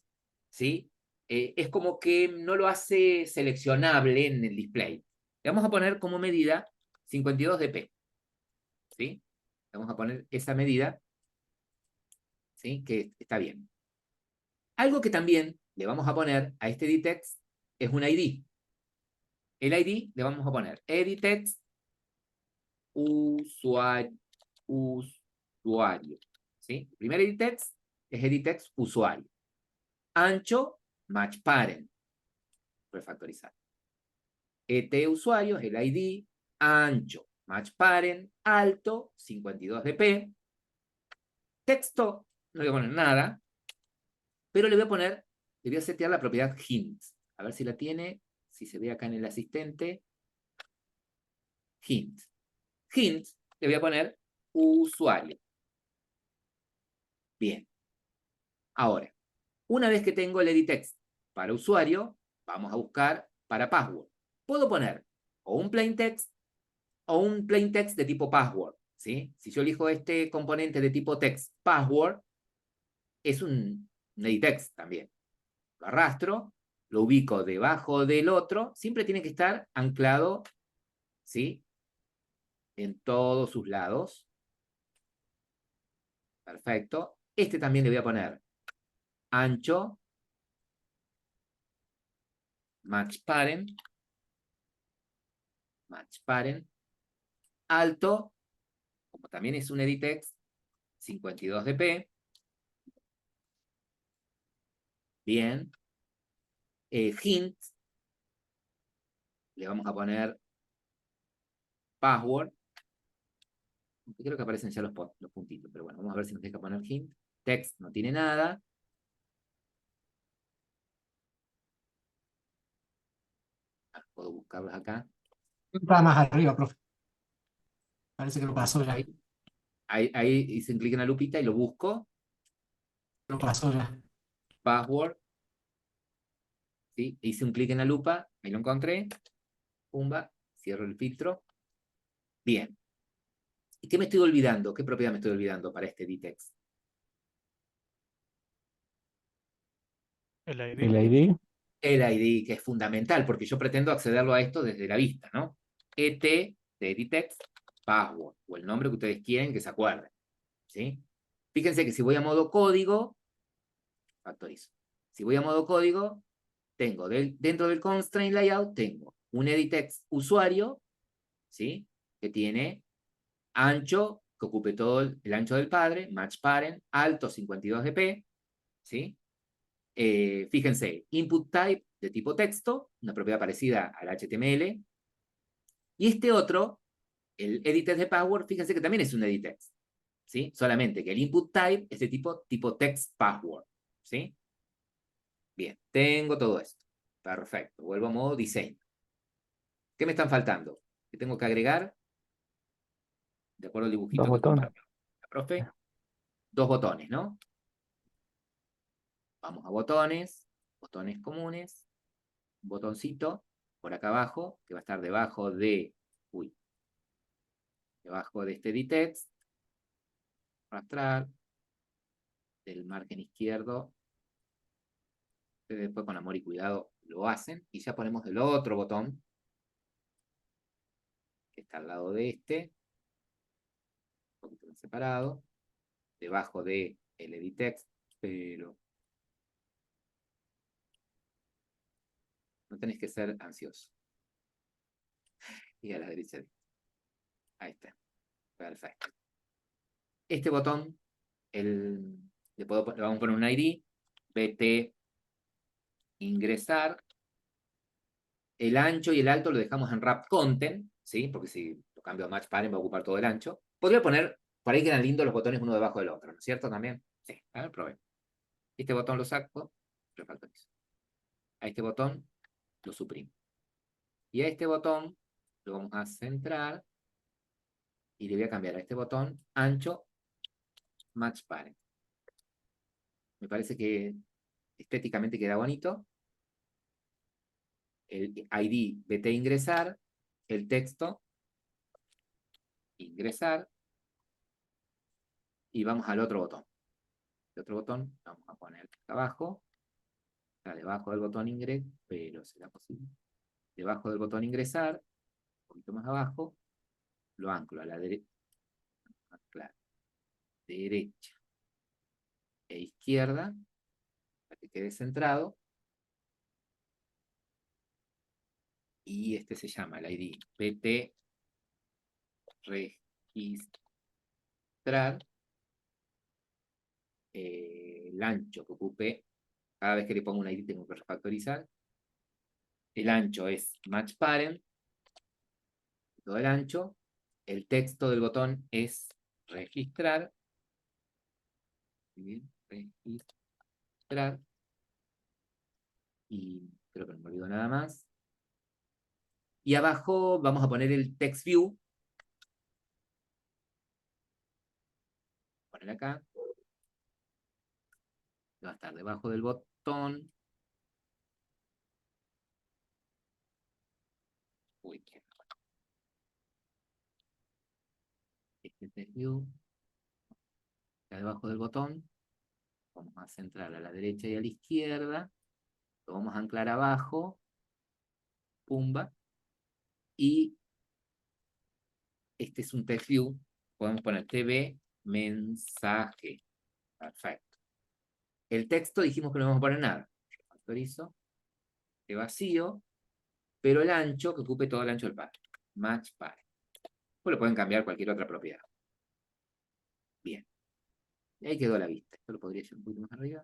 ¿sí? Es como que no lo hace seleccionable en el display. Le vamos a poner como medida 52 dp, ¿sí? Vamos a poner esa medida ¿sí? Que está bien. Algo que también le vamos a poner a este editText es un ID. El ID le vamos a poner editText usuario. ¿Sí? El primer editText es editText usuario. Ancho, match parent. Refactorizar. ET usuario es el ID. Ancho, match parent. Alto, 52 dp. Texto, no le voy a poner nada. Pero le voy a setear la propiedad hint. A ver si la tiene, si se ve acá en el asistente. Hint. Hint, le voy a poner usuario. Bien. Ahora, una vez que tengo el editText para usuario, vamos a buscar para password. Puedo poner o un plaintext o un plaintext de tipo password, ¿sí? Si yo elijo este componente de tipo text password, es un editText también. Lo arrastro, lo ubico debajo del otro, siempre tiene que estar anclado, ¿sí? En todos sus lados. Perfecto. Este también le voy a poner ancho, match parent, alto, como también es un editText, 52 dp. Bien. Hint, le vamos a poner password. Creo que aparecen ya los puntitos, pero bueno, vamos a ver si nos deja poner hint. Text no tiene nada. Puedo buscarlos acá. Está más arriba, profe. Parece que lo pasó ya. Ahí hice un clic en la lupita y lo busco. Lo pasó ya. Password. ¿Sí? Hice un clic en la lupa, ahí lo encontré. Pumba, cierro el filtro. Bien. ¿Y qué me estoy olvidando? ¿Qué propiedad me estoy olvidando para este editText? El ID. El ID, que es fundamental, porque yo pretendo accederlo a esto desde la vista, ¿no? ET de editText, password, o el nombre que ustedes quieren que se acuerden, ¿sí? Fíjense que si voy a modo código, factorizo. Si voy a modo código, tengo dentro del constraint layout, tengo un editText usuario, ¿sí? Que tiene ancho, que ocupe todo el ancho del padre, match parent, alto 52 dp, ¿sí? Fíjense, input type de tipo texto, una propiedad parecida al HTML. Y este otro, el editText de password, fíjense que también es un editText, ¿sí? Solamente que el input type es de tipo text password, ¿sí? Bien, tengo todo esto. Perfecto, vuelvo a modo diseño. ¿Qué me están faltando? ¿Qué tengo que agregar? De acuerdo al dibujito Dos que botones. compartió la profe. 2 botones, ¿no? Vamos a botones comunes, un botoncito por acá abajo, que va a estar debajo de este editText, arrastrar, del margen izquierdo, después con amor y cuidado lo hacen, y ya ponemos el otro botón, que está al lado de este, un poquito más separado, debajo de el editText, pero no tenés que ser ansioso. Y a la derecha. Ahí está. Perfecto. Este botón, le vamos a poner un ID, BT, ingresar. El ancho y el alto lo dejamos en wrap content, ¿sí? Porque si lo cambio a match parent va a ocupar todo el ancho. Podría poner, por ahí quedan lindos los botones uno debajo del otro, ¿no es cierto? También. Sí, a ver, probé. Este botón lo saco, refactorizo. A este botón lo suprimo. Y a este botón lo vamos a centrar y le voy a cambiar a este botón ancho match parent. Me parece que estéticamente queda bonito. El ID BT ingresar, el texto ingresar y vamos al otro botón. El otro botón vamos a poner acá abajo, está debajo del botón ingresar, pero será posible. Debajo del botón ingresar, un poquito más abajo, lo anclo a la derecha. Claro, derecha. e izquierda, para que quede centrado. Y este se llama el ID PT registrar el ancho que ocupe. Cada vez que le pongo un ID tengo que refactorizar. El ancho es match parent, todo el ancho. El texto del botón es registrar. Bien, registrar. Y creo que no me olvido nada más. Y abajo vamos a poner el text view. Poner acá. Va a estar debajo del botón. Uy, qué este text view está debajo del botón. Vamos a centrar a la derecha y a la izquierda. Lo vamos a anclar abajo. Pumba. Y este es un text view. Podemos poner TV mensaje. Perfecto. El texto dijimos que no vamos a poner nada. Factorizo. De vacío. Pero el ancho que ocupe todo el ancho del par. Match par. Pues lo pueden cambiar cualquier otra propiedad. Bien. Y ahí quedó la vista. Esto lo podría llevar un poquito más arriba.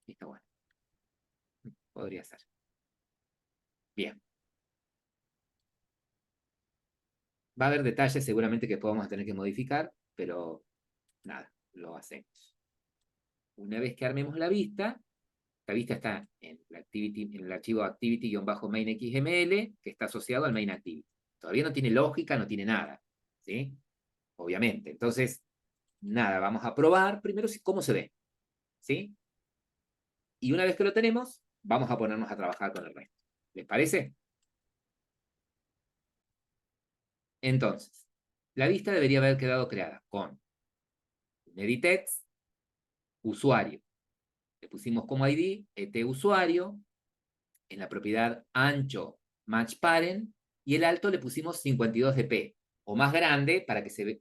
Y está bueno. Podría ser. Bien. Va a haber detalles seguramente que podamos tener que modificar, pero nada, lo hacemos. Una vez que armemos la vista está en el archivo activity-main.xml, que está asociado al main activity. Todavía no tiene lógica, no tiene nada, ¿sí? Obviamente. Entonces, nada, vamos a probar primero cómo se ve, ¿sí? Y una vez que lo tenemos, vamos a ponernos a trabajar con el resto. ¿Les parece? Entonces, la vista debería haber quedado creada con edit text, usuario. Le pusimos como ID usuario, en la propiedad ancho match parent, y el alto le pusimos 52 dp, o más grande para que se ve,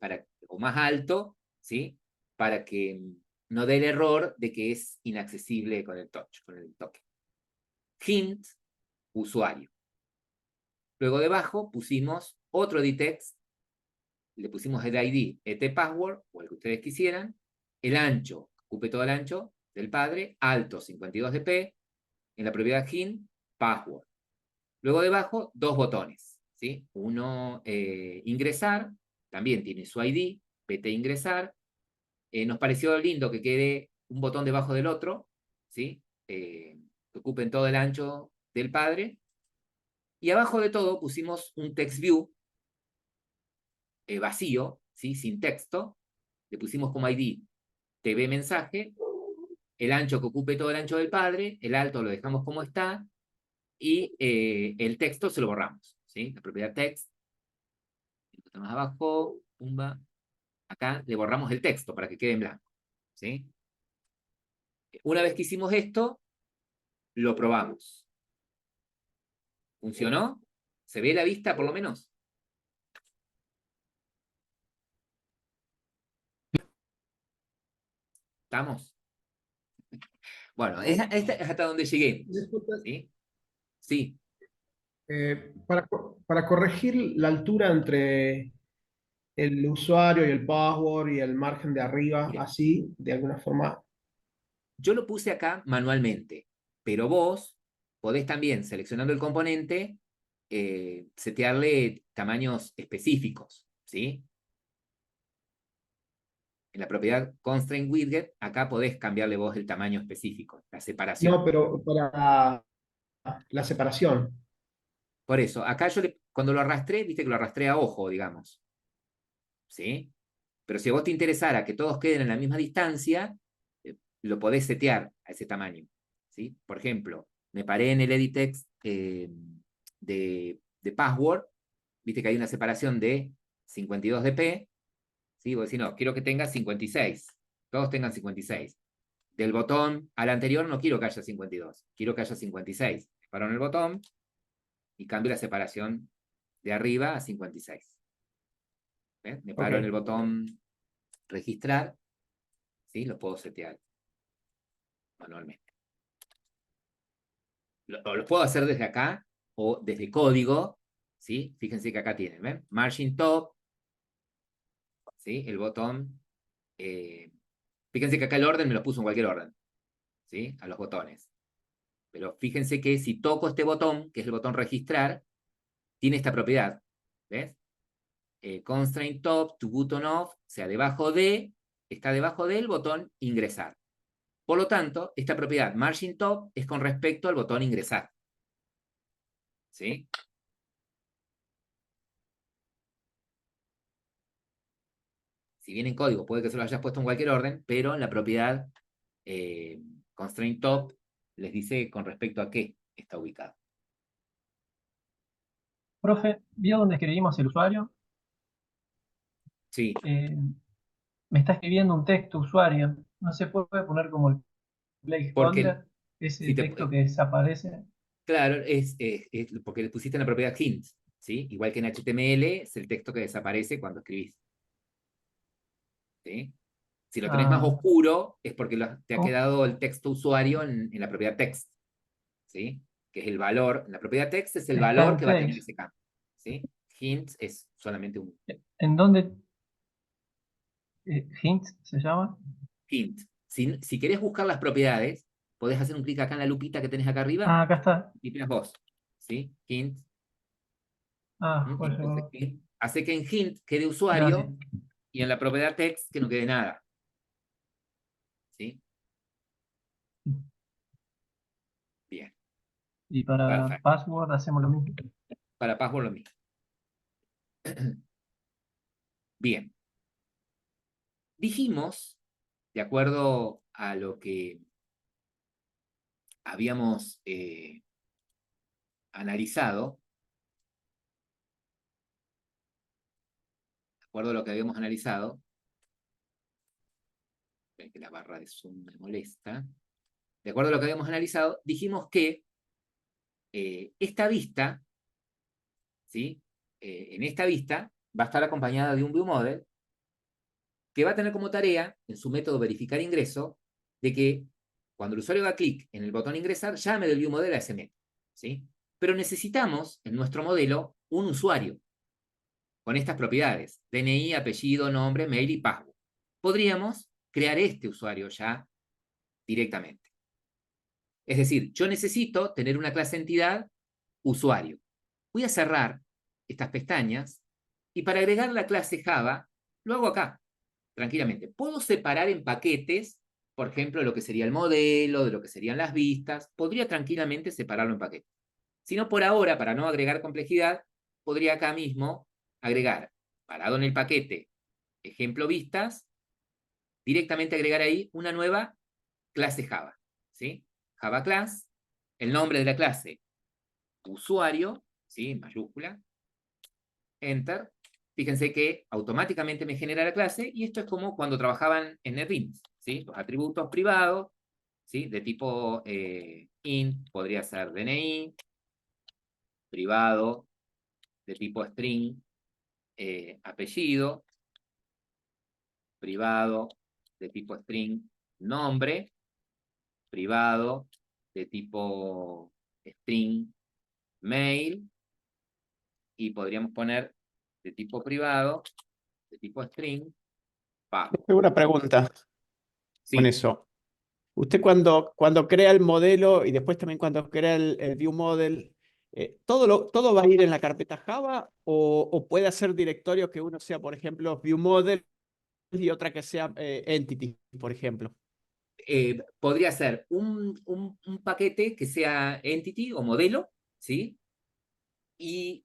o más alto, ¿sí? Para que no dé el error de que es inaccesible con el touch, con el toque. Hint, usuario. Luego debajo pusimos otro edit text, le pusimos el ID password, o el que ustedes quisieran, el ancho, ocupe todo el ancho del padre, alto 52 dp, en la propiedad hint, password. Luego debajo, dos botones, ¿sí? Uno, ingresar, también tiene su ID, PT ingresar. Nos pareció lindo que quede un botón debajo del otro, ¿sí? Que ocupen todo el ancho del padre. Y abajo de todo pusimos un text view vacío, ¿sí? Sin texto. Le pusimos como ID TV mensaje, el ancho que ocupe todo el ancho del padre, el alto lo dejamos como está, y el texto se lo borramos, ¿sí? La propiedad text, más abajo, pumba, acá le borramos el texto para que quede en blanco, ¿sí? Una vez que hicimos esto, lo probamos. ¿Funcionó? ¿Se ve la vista por lo menos? ¿Estamos? Bueno, esta es hasta donde llegué, Disculpe, ¿sí? Sí. para corregir la altura entre el usuario y el password y el margen de arriba, Mire, así, de alguna forma. yo lo puse acá manualmente, pero vos podés también, seleccionando el componente, setearle tamaños específicos, ¿sí? En la propiedad constraint widget, acá podés cambiarle vos el tamaño específico, la separación. No, pero para la separación. Por eso, acá cuando lo arrastré, viste que lo arrastré a ojo, digamos, ¿sí? Pero si a vos te interesara que todos queden en la misma distancia, lo podés setear a ese tamaño, ¿sí? Por ejemplo, me paré en el edit text de password, viste que hay una separación de 52 dp, ¿sí? Vos decís, no, quiero que tenga 56, todos tengan 56. Del botón al anterior no quiero que haya 52, quiero que haya 56. Paro en el botón y cambio la separación de arriba a 56. ¿Ves? Me paro en el botón registrar ¿sí? Lo puedo setear manualmente. Lo puedo hacer desde acá o desde código, ¿sí? Fíjense que acá tienen, ¿ven? Margin top, ¿sí? El botón. Fíjense que acá el orden me lo puso en cualquier orden, ¿sí? A los botones. Pero fíjense que si toco este botón, que es el botón registrar, tiene esta propiedad, ¿ves? Constraint top to button off, o sea, está debajo del botón ingresar. Por lo tanto, esta propiedad margin top es con respecto al botón ingresar. ¿Sí? Si bien en código puede que se lo hayas puesto en cualquier orden, pero en la propiedad constraint top les dice con respecto a qué está ubicado. Profe, ¿vio dónde escribimos el usuario? Sí, Me está escribiendo un texto usuario. ¿No se puede poner como el porque placeholder, ese si te, texto que desaparece? claro, es porque le pusiste en la propiedad hint, ¿sí? Igual que en HTML es el texto que desaparece cuando escribís. ¿Sí? Si lo tenés más Ah, oscuro, es porque te ha ¿cómo? quedado el texto usuario en la propiedad text, ¿sí? Que es el valor, en la propiedad text es el Está valor en que va a tener text. ese campo, ¿sí? Hint es solamente un ¿En dónde? ¿Hint se llama? hint. Si querés buscar las propiedades, podés hacer un clic acá en la lupita que tenés acá arriba Ah, acá está. y tiras vos, ¿sí? Hint. Ah, por Entonces, eso. hace que en hint quede Gracias. usuario y en la propiedad text que no quede nada, ¿sí? Bien, Y para perfecto. password hacemos lo mismo. Para password lo mismo. Bien. Dijimos, de acuerdo a lo que habíamos analizado, de acuerdo a lo que habíamos analizado, ven que la barra de zoom me molesta, de acuerdo a lo que habíamos analizado, dijimos que esta vista, ¿sí? En esta vista va a estar acompañada de un viewModel que va a tener como tarea, en su método verificar ingreso, de que cuando el usuario haga clic en el botón ingresar, llame del viewModel a ese método, ¿sí? Pero necesitamos, en nuestro modelo, un usuario con estas propiedades: DNI, apellido, nombre, mail y password. Podríamos crear este usuario ya directamente. Es decir, yo necesito tener una clase entidad usuario. Voy a cerrar estas pestañas y para agregar la clase Java, lo hago acá, tranquilamente. Puedo separar en paquetes, por ejemplo, lo que sería el modelo, de lo que serían las vistas. Podría tranquilamente separarlo en paquetes. Si no, por ahora, para no agregar complejidad, podría acá mismo agregar, parado en el paquete, ejemplo vistas, directamente agregar ahí una nueva clase Java, ¿sí? Java class, el nombre de la clase, usuario, ¿sí? Mayúscula, enter. Fíjense que automáticamente me genera la clase y esto es como cuando trabajaban en NetBeans, ¿sí? Los atributos privados, ¿sí? De tipo int, podría ser DNI, privado, de tipo string, apellido, privado, de tipo string, nombre, privado, de tipo string, mail, y podríamos poner de tipo privado, de tipo string, password. Tengo una pregunta con Sí, eso. Usted cuando crea el modelo y después también cuando crea el view model, ¿todo va a ir en la carpeta Java o puede hacer directorio que uno sea, por ejemplo, view model y otra que sea entity, por ejemplo? podría ser un paquete que sea entity o modelo, ¿sí? Y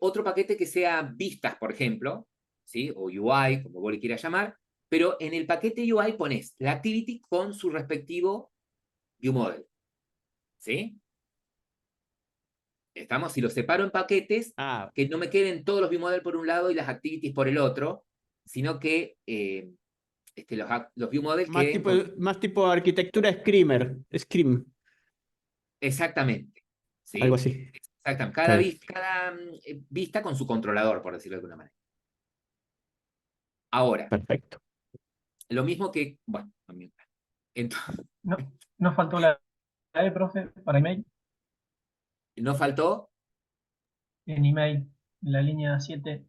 otro paquete que sea vistas, por ejemplo, ¿sí? O UI, como vos le quieras llamar, pero en el paquete UI pones la activity con su respectivo viewModel, ¿sí? ¿Estamos? Si los separo en paquetes, Ah, que no me queden todos los viewModel por un lado y las activities por el otro, sino que los viewModel queden con... más tipo arquitectura Scream, Exactamente, algo ¿sí? así. Exactamente. Está bien. Cada vista con su controlador, por decirlo de alguna manera. Ahora, Perfecto. Lo mismo que, bueno, entonces, No faltó la E, profe, para email. no faltó, En email, en la línea 7.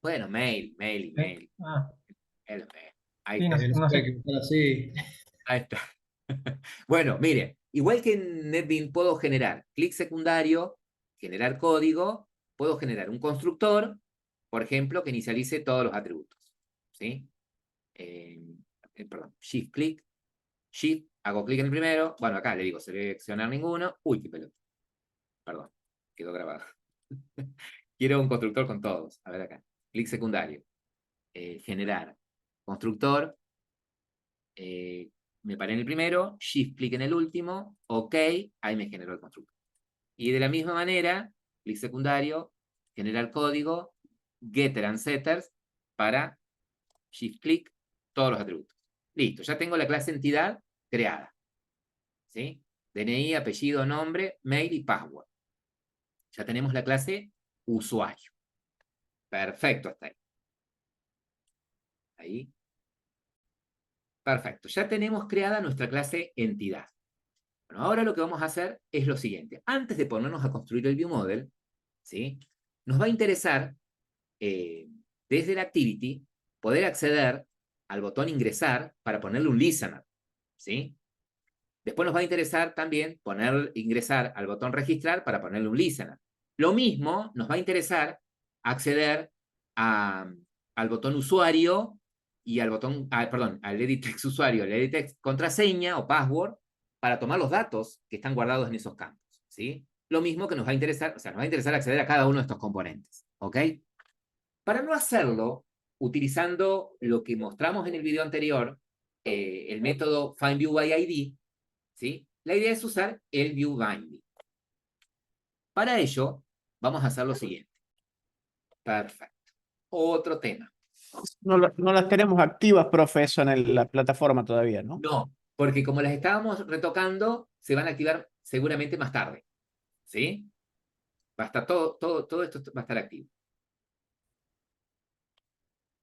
bueno, mail, email. Ah, Ahí sí, está. No se no puede sé. equivocar así. Ahí está. Bueno, mire, igual que en NetBeans puedo generar clic secundario, generar código, puedo generar un constructor, por ejemplo, que inicialice todos los atributos. ¿Sí? Perdón, shift clic, shift, hago clic en el primero, bueno, acá le digo seleccionar ninguno, uy, qué pelota, perdón, quedó grabado. Quiero un constructor con todos, a ver acá, clic secundario, generar constructor, me paré en el primero, shift clic en el último, ok, ahí me generó el constructor. Y de la misma manera, clic secundario, generar código, getter and setters, para shift clic, todos los atributos. Listo, ya tengo la clase entidad creada. ¿Sí? DNI, apellido, nombre, mail y password. Ya tenemos la clase usuario. Perfecto, hasta ahí. Ahí. Perfecto, ya tenemos creada nuestra clase entidad. Bueno, ahora lo que vamos a hacer es lo siguiente. Antes de ponernos a construir el viewModel, ¿sí? Nos va a interesar, desde el Activity, poder acceder al botón ingresar para ponerle un listener, ¿sí? Después nos va a interesar también ingresar al botón registrar para ponerle un listener. Lo mismo nos va a interesar acceder al botón usuario y al botón, perdón, al edit text usuario, al edit text contraseña o password para tomar los datos que están guardados en esos campos, ¿sí? Lo mismo que nos va a interesar, o sea, nos va a interesar acceder a cada uno de estos componentes, ¿ok? Para no hacerlo, utilizando lo que mostramos en el video anterior, el método findViewById, ¿sí? La idea es usar el viewBinding. Para ello, vamos a hacer lo siguiente. Perfecto. Otro tema. No, no las tenemos activas, profe, eso en la plataforma todavía, ¿no? No, porque como las estábamos retocando, se van a activar seguramente más tarde. ¿Sí? Va a estar todo esto va a estar activo.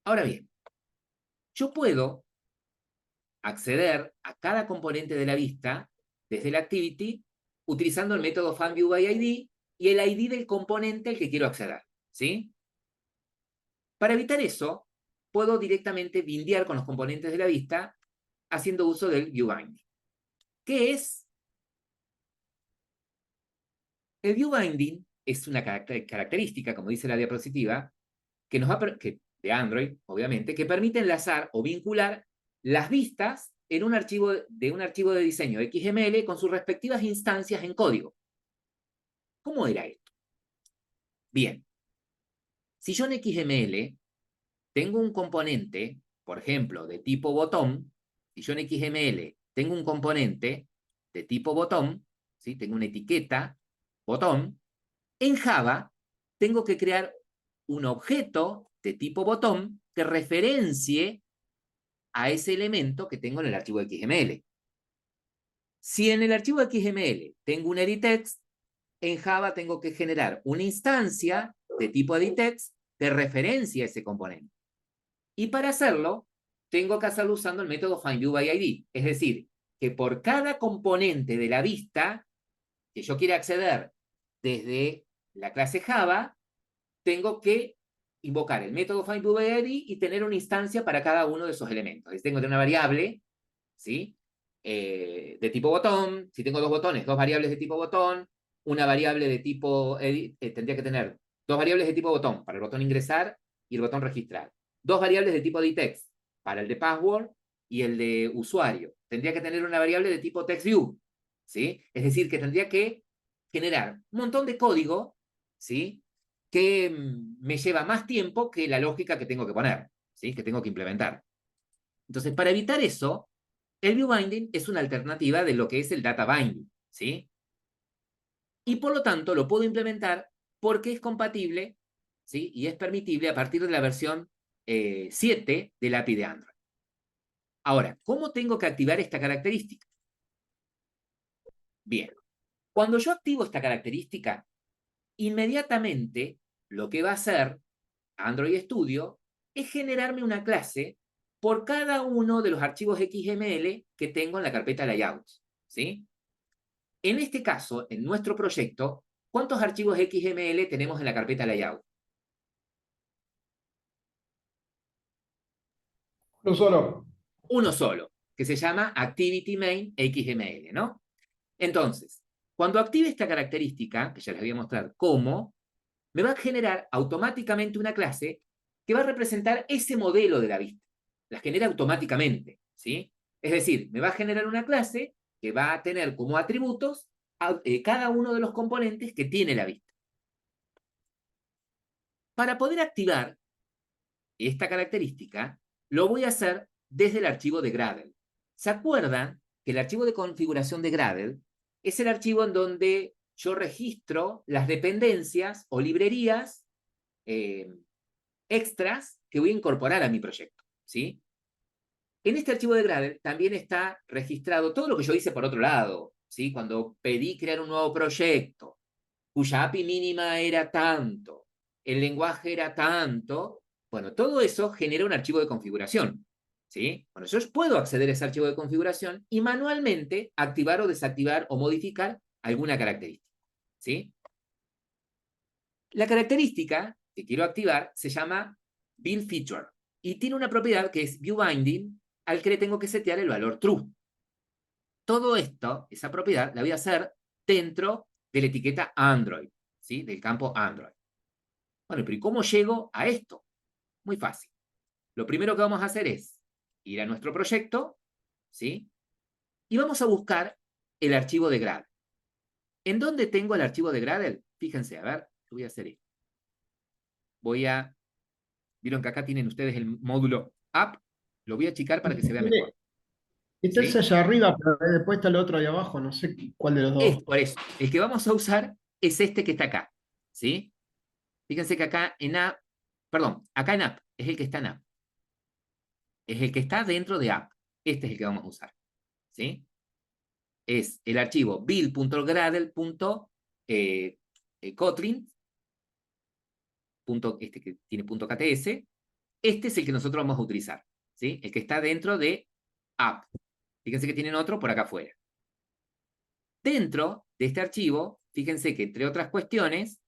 Ahora bien, yo puedo acceder a cada componente de la vista desde el Activity utilizando el método findViewById y el ID del componente al que quiero acceder. ¿Sí? Para evitar eso, puedo directamente bindear con los componentes de la vista haciendo uso del viewBinding. ¿Qué es? El viewBinding es una característica, como dice la diapositiva, que nos va de Android, obviamente, que permite enlazar o vincular las vistas en un archivo de diseño XML con sus respectivas instancias en código. ¿Cómo era esto? Bien, si yo en XML tengo un componente, por ejemplo, de tipo botón, si yo en XML tengo un componente de tipo botón, ¿sí? Tengo una etiqueta botón, en Java tengo que crear un objeto de tipo botón que referencie a ese elemento que tengo en el archivo XML. Si en el archivo XML tengo un editText, en Java tengo que generar una instancia de tipo editText que referencie a ese componente. Y para hacerlo, tengo que hacerlo usando el método findViewById. Es decir, que por cada componente de la vista que yo quiera acceder desde la clase Java, tengo que invocar el método findViewById y tener una instancia para cada uno de esos elementos. Tengo que tener una variable, ¿sí? De tipo botón. Si tengo dos botones, dos variables de tipo botón. Una variable de tipo tendría que tener dos variables de tipo botón para el botón ingresar y el botón registrar. Dos variables de tipo editText para el de password y el de usuario. Tendría que tener una variable de tipo textView, ¿sí? Es decir, que tendría que generar un montón de código, ¿sí? Que me lleva más tiempo que la lógica que tengo que poner, ¿sí? Que tengo que implementar. Entonces, para evitar eso, el viewBinding es una alternativa de lo que es el data binding, ¿sí? Y por lo tanto lo puedo implementar porque es compatible, ¿sí? Y es permitible a partir de la versión 7 del API de Android. Ahora, ¿cómo tengo que activar esta característica? Bien, cuando yo activo esta característica, inmediatamente lo que va a hacer Android Studio es generarme una clase por cada uno de los archivos XML que tengo en la carpeta layouts, ¿sí? En este caso, en nuestro proyecto, ¿cuántos archivos XML tenemos en la carpeta layout? No solo. Uno solo, que se llama Activity Main XML, ¿no? Entonces, cuando active esta característica, que ya les voy a mostrar cómo, me va a generar automáticamente una clase que va a representar ese modelo de la vista. La genera automáticamente, ¿sí? Es decir, me va a generar una clase que va a tener como atributos cada uno de los componentes que tiene la vista. Para poder activar esta característica, lo voy a hacer desde el archivo de Gradle. ¿Se acuerdan que el archivo de configuración de Gradle es el archivo en donde yo registro las dependencias o librerías extras que voy a incorporar a mi proyecto, ¿sí? En este archivo de Gradle también está registrado todo lo que yo hice por otro lado, ¿sí? Cuando pedí crear un nuevo proyecto, cuya API mínima era tanto, el lenguaje era tanto, bueno, todo eso genera un archivo de configuración, ¿sí? Bueno, yo puedo acceder a ese archivo de configuración y manualmente activar o desactivar o modificar alguna característica, ¿sí? La característica que quiero activar se llama Build Feature y tiene una propiedad que es ViewBinding al que le tengo que setear el valor True. Todo esto, esa propiedad, la voy a hacer dentro de la etiqueta Android, ¿sí? Del campo Android. Bueno, pero ¿y cómo llego a esto? Muy fácil. Lo primero que vamos a hacer es ir a nuestro proyecto, ¿sí? Y vamos a buscar el archivo de Gradle. ¿En dónde tengo el archivo de Gradle? Fíjense, a ver, yo voy a hacer esto. Vieron que acá tienen ustedes el módulo app, lo voy a achicar para que se vea mejor. Está ese ¿Sí? allá arriba, pero después está el otro ahí abajo, no sé cuál de los dos. Es por eso. El que vamos a usar es este que está acá. ¿Sí? Fíjense que acá en app, perdón, acá en app, es el que está en app. Es el que está dentro de app. Este es el que vamos a usar. ¿Sí? Es el archivo build.gradle.kotlin, este que tiene .kts. Este es el que nosotros vamos a utilizar. ¿Sí? El que está dentro de app. Fíjense que tienen otro por acá afuera. Dentro de este archivo, fíjense que entre otras cuestiones,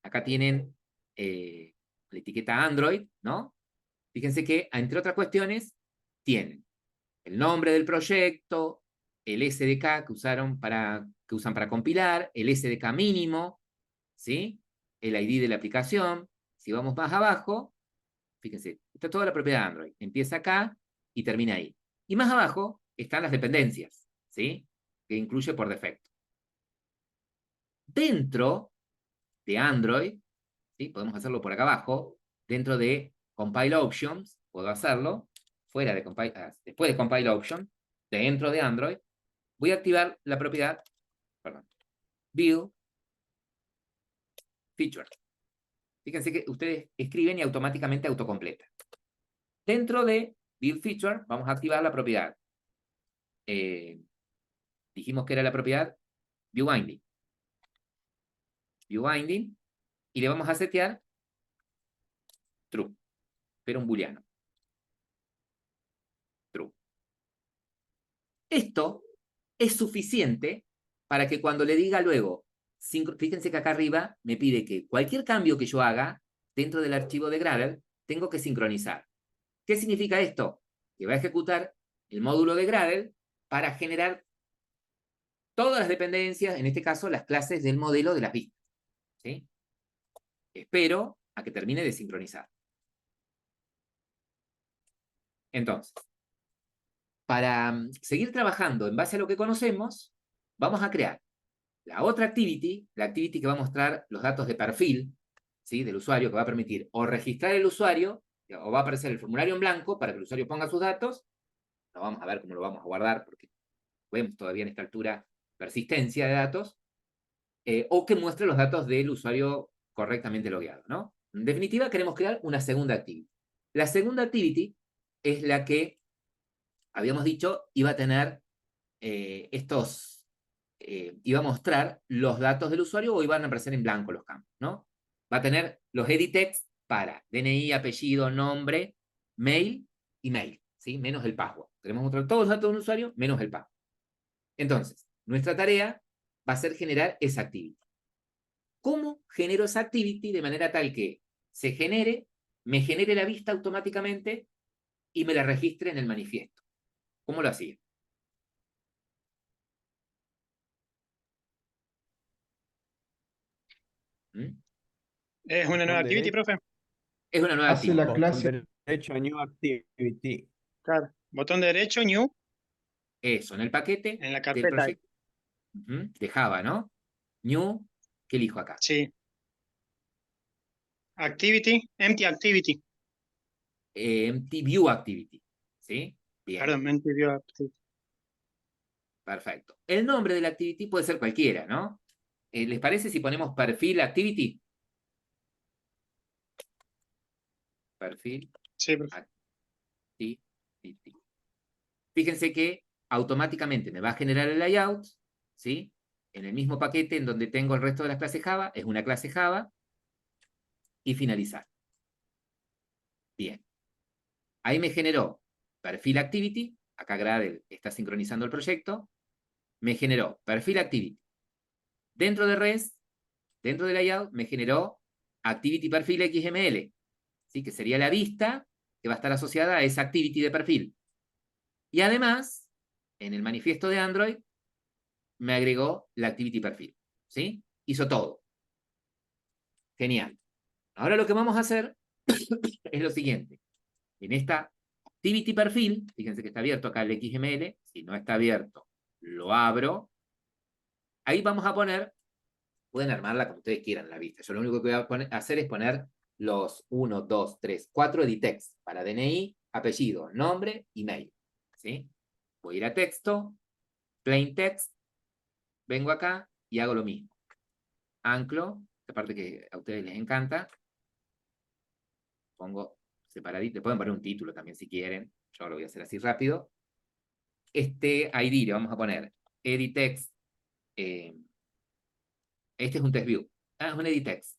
acá tienen la etiqueta Android, ¿no? Fíjense que, entre otras cuestiones, tienen el nombre del proyecto, el SDK que usan para compilar, el SDK mínimo, ¿sí? El ID de la aplicación. Si vamos más abajo, fíjense, está toda la propiedad de Android. Empieza acá y termina ahí. Y más abajo están las dependencias, ¿sí? Que incluye por defecto. Dentro de Android, ¿sí? Podemos hacerlo por acá abajo, dentro de Compile Options, puedo hacerlo, después de Compile Option, dentro de Android, voy a activar la propiedad, Build Feature. Fíjense que ustedes escriben y automáticamente autocompleta. Dentro de Build Feature, vamos a activar la propiedad. Dijimos que era la propiedad ViewBinding. ViewBinding, y le vamos a setear True, pero un booleano. True. Esto es suficiente para que cuando le diga luego, fíjense que acá arriba me pide que cualquier cambio que yo haga dentro del archivo de Gradle, tengo que sincronizar. ¿Qué significa esto? Que va a ejecutar el módulo de Gradle para generar todas las dependencias, en este caso las clases del modelo de las vistas. ¿Sí? Espero a que termine de sincronizar. Entonces, para seguir trabajando en base a lo que conocemos, vamos a crear la otra activity, la activity que va a mostrar los datos de perfil, ¿sí? Del usuario, que va a permitir o registrar el usuario, o va a aparecer el formulario en blanco para que el usuario ponga sus datos. No vamos a ver cómo lo vamos a guardar, porque vemos todavía en esta altura persistencia de datos, o que muestre los datos del usuario correctamente logueado, ¿no? En definitiva, queremos crear una segunda activity. La segunda activity es la que, habíamos dicho, iba a tener iba a mostrar los datos del usuario o iban a aparecer en blanco los campos, ¿no? Va a tener los edit text para DNI, apellido, nombre, mail y mail, ¿sí? Menos el password. Queremos mostrar todos los datos de un usuario, menos el password. Entonces, nuestra tarea va a ser generar esa activity. ¿Cómo genero esa activity de manera tal que se genere, me genere la vista automáticamente y me la registre en el manifiesto? ¿Cómo lo hacía? ¿Mm? ¿Es una nueva Botón activity, derecho, profe? Es una nueva Hace activity. la botón clase. derecho, New Activity. Claro. Botón derecho, new, Eso, en el paquete en la del carpeta. proyecto de Java, ¿no? New, ¿qué elijo acá? Sí. Activity, empty activity. Empty View Activity, ¿sí? Bien, Perdón, empty view activity. perfecto. El nombre de la activity puede ser cualquiera, ¿no? ¿Les parece si ponemos perfil activity? Perfil Sí, profe. activity. Fíjense que automáticamente me va a generar el layout, ¿sí? En el mismo paquete en donde tengo el resto de las clases Java, es una clase Java, y finalizar. Bien. Ahí me generó perfil activity, acá Gradle está sincronizando el proyecto, me generó perfil activity. Dentro de REST, dentro de layout, me generó activity perfil XML, ¿sí? Que sería la vista que va a estar asociada a esa activity de perfil. Y además, en el manifiesto de Android, me agregó la activity perfil, ¿sí? Hizo todo. Genial. Ahora lo que vamos a hacer es lo siguiente. En esta activity perfil, fíjense que está abierto acá el XML, si no está abierto, lo abro. Ahí vamos a poner, pueden armarla como ustedes quieran la vista. Yo lo único que voy a hacer es poner los 1, 2, 3, 4 editext para DNI, apellido, nombre, email. ¿Sí? Voy a ir a texto, plain text, vengo acá y hago lo mismo. Anclo, esta parte que a ustedes les encanta, pongo separadito, le pueden poner un título también si quieren, yo lo voy a hacer así rápido. Este ID le vamos a poner editext, este es un test view, es un editext.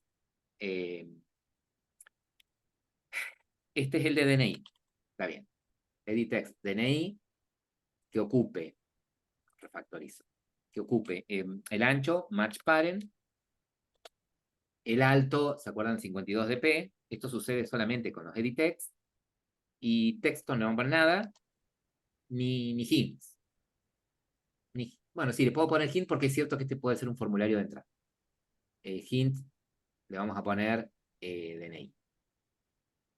Este es el de DNI, está bien. Editext DNI, que ocupe, refactorizo, que ocupe el ancho, match parent, el alto, ¿se acuerdan? 52 dp, esto sucede solamente con los editext, y texto no vamos a poner nada, ni hints. Bueno, sí, le puedo poner hint porque es cierto que este puede ser un formulario de entrada. Hint, le vamos a poner DNI.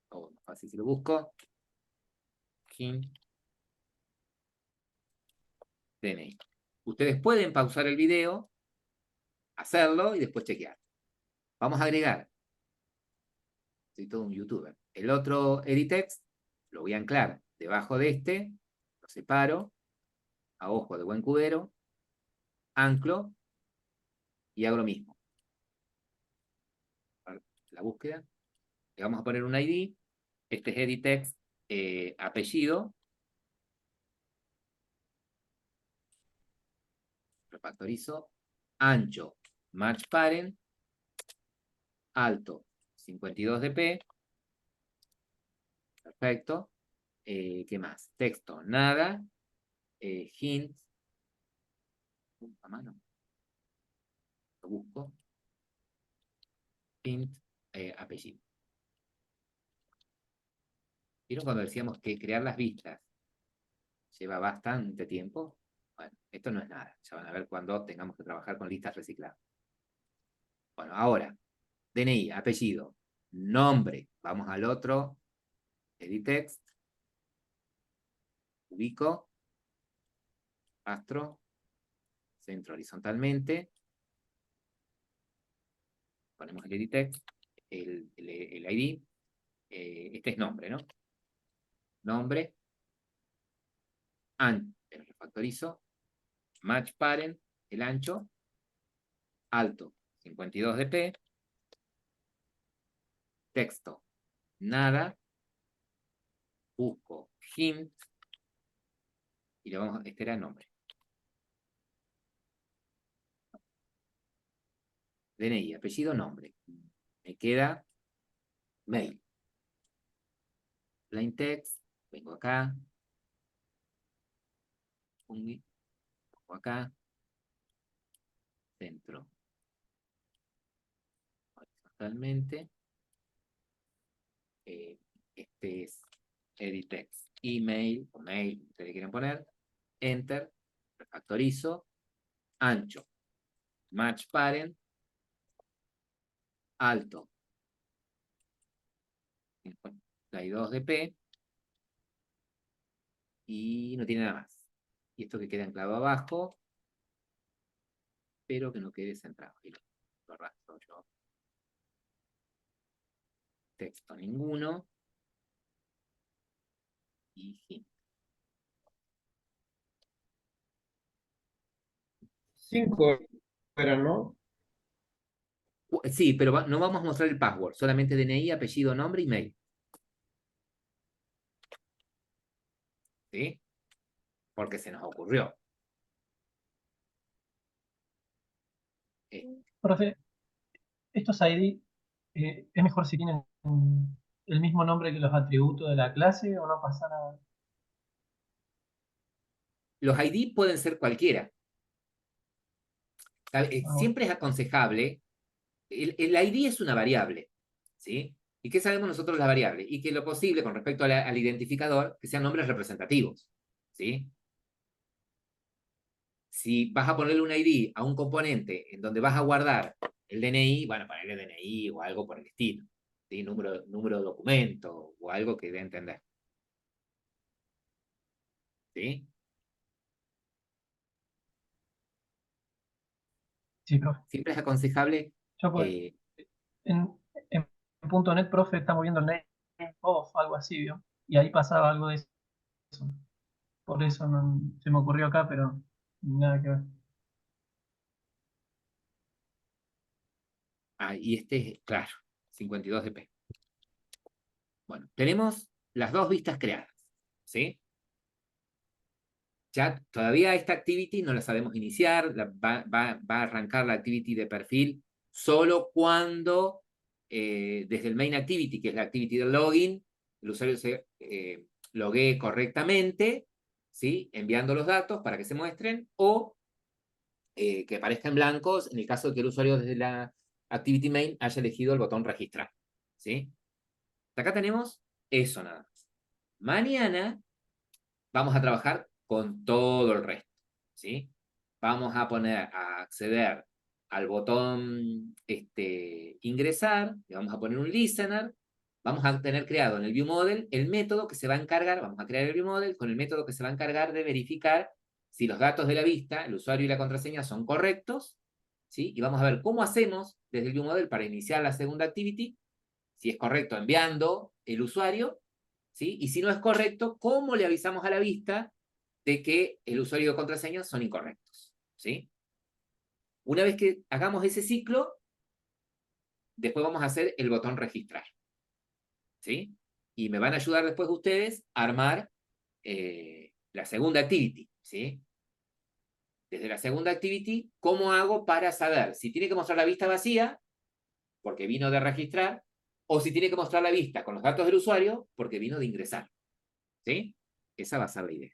O más fácil si lo busco. Hint, DNI. Ustedes pueden pausar el video, hacerlo y después chequear. Vamos a agregar. Soy todo un youtuber. El otro editext lo voy a anclar debajo de este, lo separo, a ojo de buen cubero, anclo y hago lo mismo. La búsqueda. Le vamos a poner un ID. Este es editext apellido. Refactorizo. Ancho, match parent. Alto, 52 dp. Perfecto. ¿Qué más? Texto, nada. Hint. A mano. Lo busco. Hint, apellido. ¿Vieron cuando decíamos que crear las vistas lleva bastante tiempo? Bueno, esto no es nada. Ya van a ver cuando tengamos que trabajar con listas recicladas. Bueno, ahora, DNI, apellido, nombre. Vamos al otro. Editext. Ubico. Astro. Centro horizontalmente. Ponemos el editext. El ID. Este es nombre, ¿no? Nombre. El refactorizo. Match parent. El ancho. Alto. 52 dp. Texto. Nada. Busco hint. Y le vamos, este era el nombre. DNI, apellido, nombre. Me queda mail. Plain text. Vengo acá. pongo acá, centro, horizontalmente. Este es edit text, email, o mail, ustedes quieren poner, enter, refactorizo, ancho, match parent, alto, 52 dp, y no tiene nada más. Y esto que queda enclavado abajo, pero que no quede centrado. Y lo arrastro yo. Texto ninguno. Y fin. 5 eran, ¿no? Sí, pero no vamos a mostrar el password, solamente DNI, apellido, nombre y mail. ¿Sí? Porque se nos ocurrió. Profe, estos ID, ¿es mejor si tienen el mismo nombre que los atributos de la clase o no pasa nada? Los ID pueden ser cualquiera. Siempre es aconsejable. El ID es una variable. ¿Sí? ¿Y qué sabemos nosotros de la variable? Y que lo posible con respecto al identificador, que sean nombres representativos. ¿Sí? Si vas a ponerle un ID a un componente en donde vas a guardar el DNI, bueno, ponerle DNI o algo por el estilo. ¿Sí? Número de documento o algo que dé a entender. ¿Sí? Sí, profe. Siempre es aconsejable. Yo pues, en .NET, profe, estamos viendo el name of, algo así, ¿vio? Y ahí pasaba algo de eso. Por eso se me ocurrió acá, pero nada que ver. Y este es, claro, 52 dp. Bueno, tenemos las dos vistas creadas. ¿Sí? Ya todavía esta activity no la sabemos iniciar, va a arrancar la activity de perfil solo cuando desde el main activity, que es la activity del login, el usuario se loguee correctamente, ¿sí? Enviando los datos para que se muestren, o que aparezcan blancos en el caso de que el usuario desde la activity main haya elegido el botón registrar. ¿Sí? Acá tenemos eso nada más. Mañana vamos a trabajar con todo el resto, ¿sí? Vamos a acceder al botón ingresar, le vamos a poner un listener, vamos a tener creado en el viewModel el método que se va a encargar, vamos a crear el viewModel con el método que se va a encargar de verificar si los datos de la vista, el usuario y la contraseña son correctos, ¿sí? Y vamos a ver cómo hacemos desde el viewModel para iniciar la segunda activity, si es correcto enviando el usuario, ¿sí? Y si no es correcto, ¿cómo le avisamos a la vista de que el usuario y contraseña son incorrectos? ¿Sí? Una vez que hagamos ese ciclo, después vamos a hacer el botón registrar. ¿Sí? Y me van a ayudar después ustedes a armar la segunda activity. ¿Sí? Desde la segunda activity, ¿cómo hago para saber si tiene que mostrar la vista vacía, porque vino de registrar, o si tiene que mostrar la vista con los datos del usuario, porque vino de ingresar? ¿Sí? Esa va a ser la idea.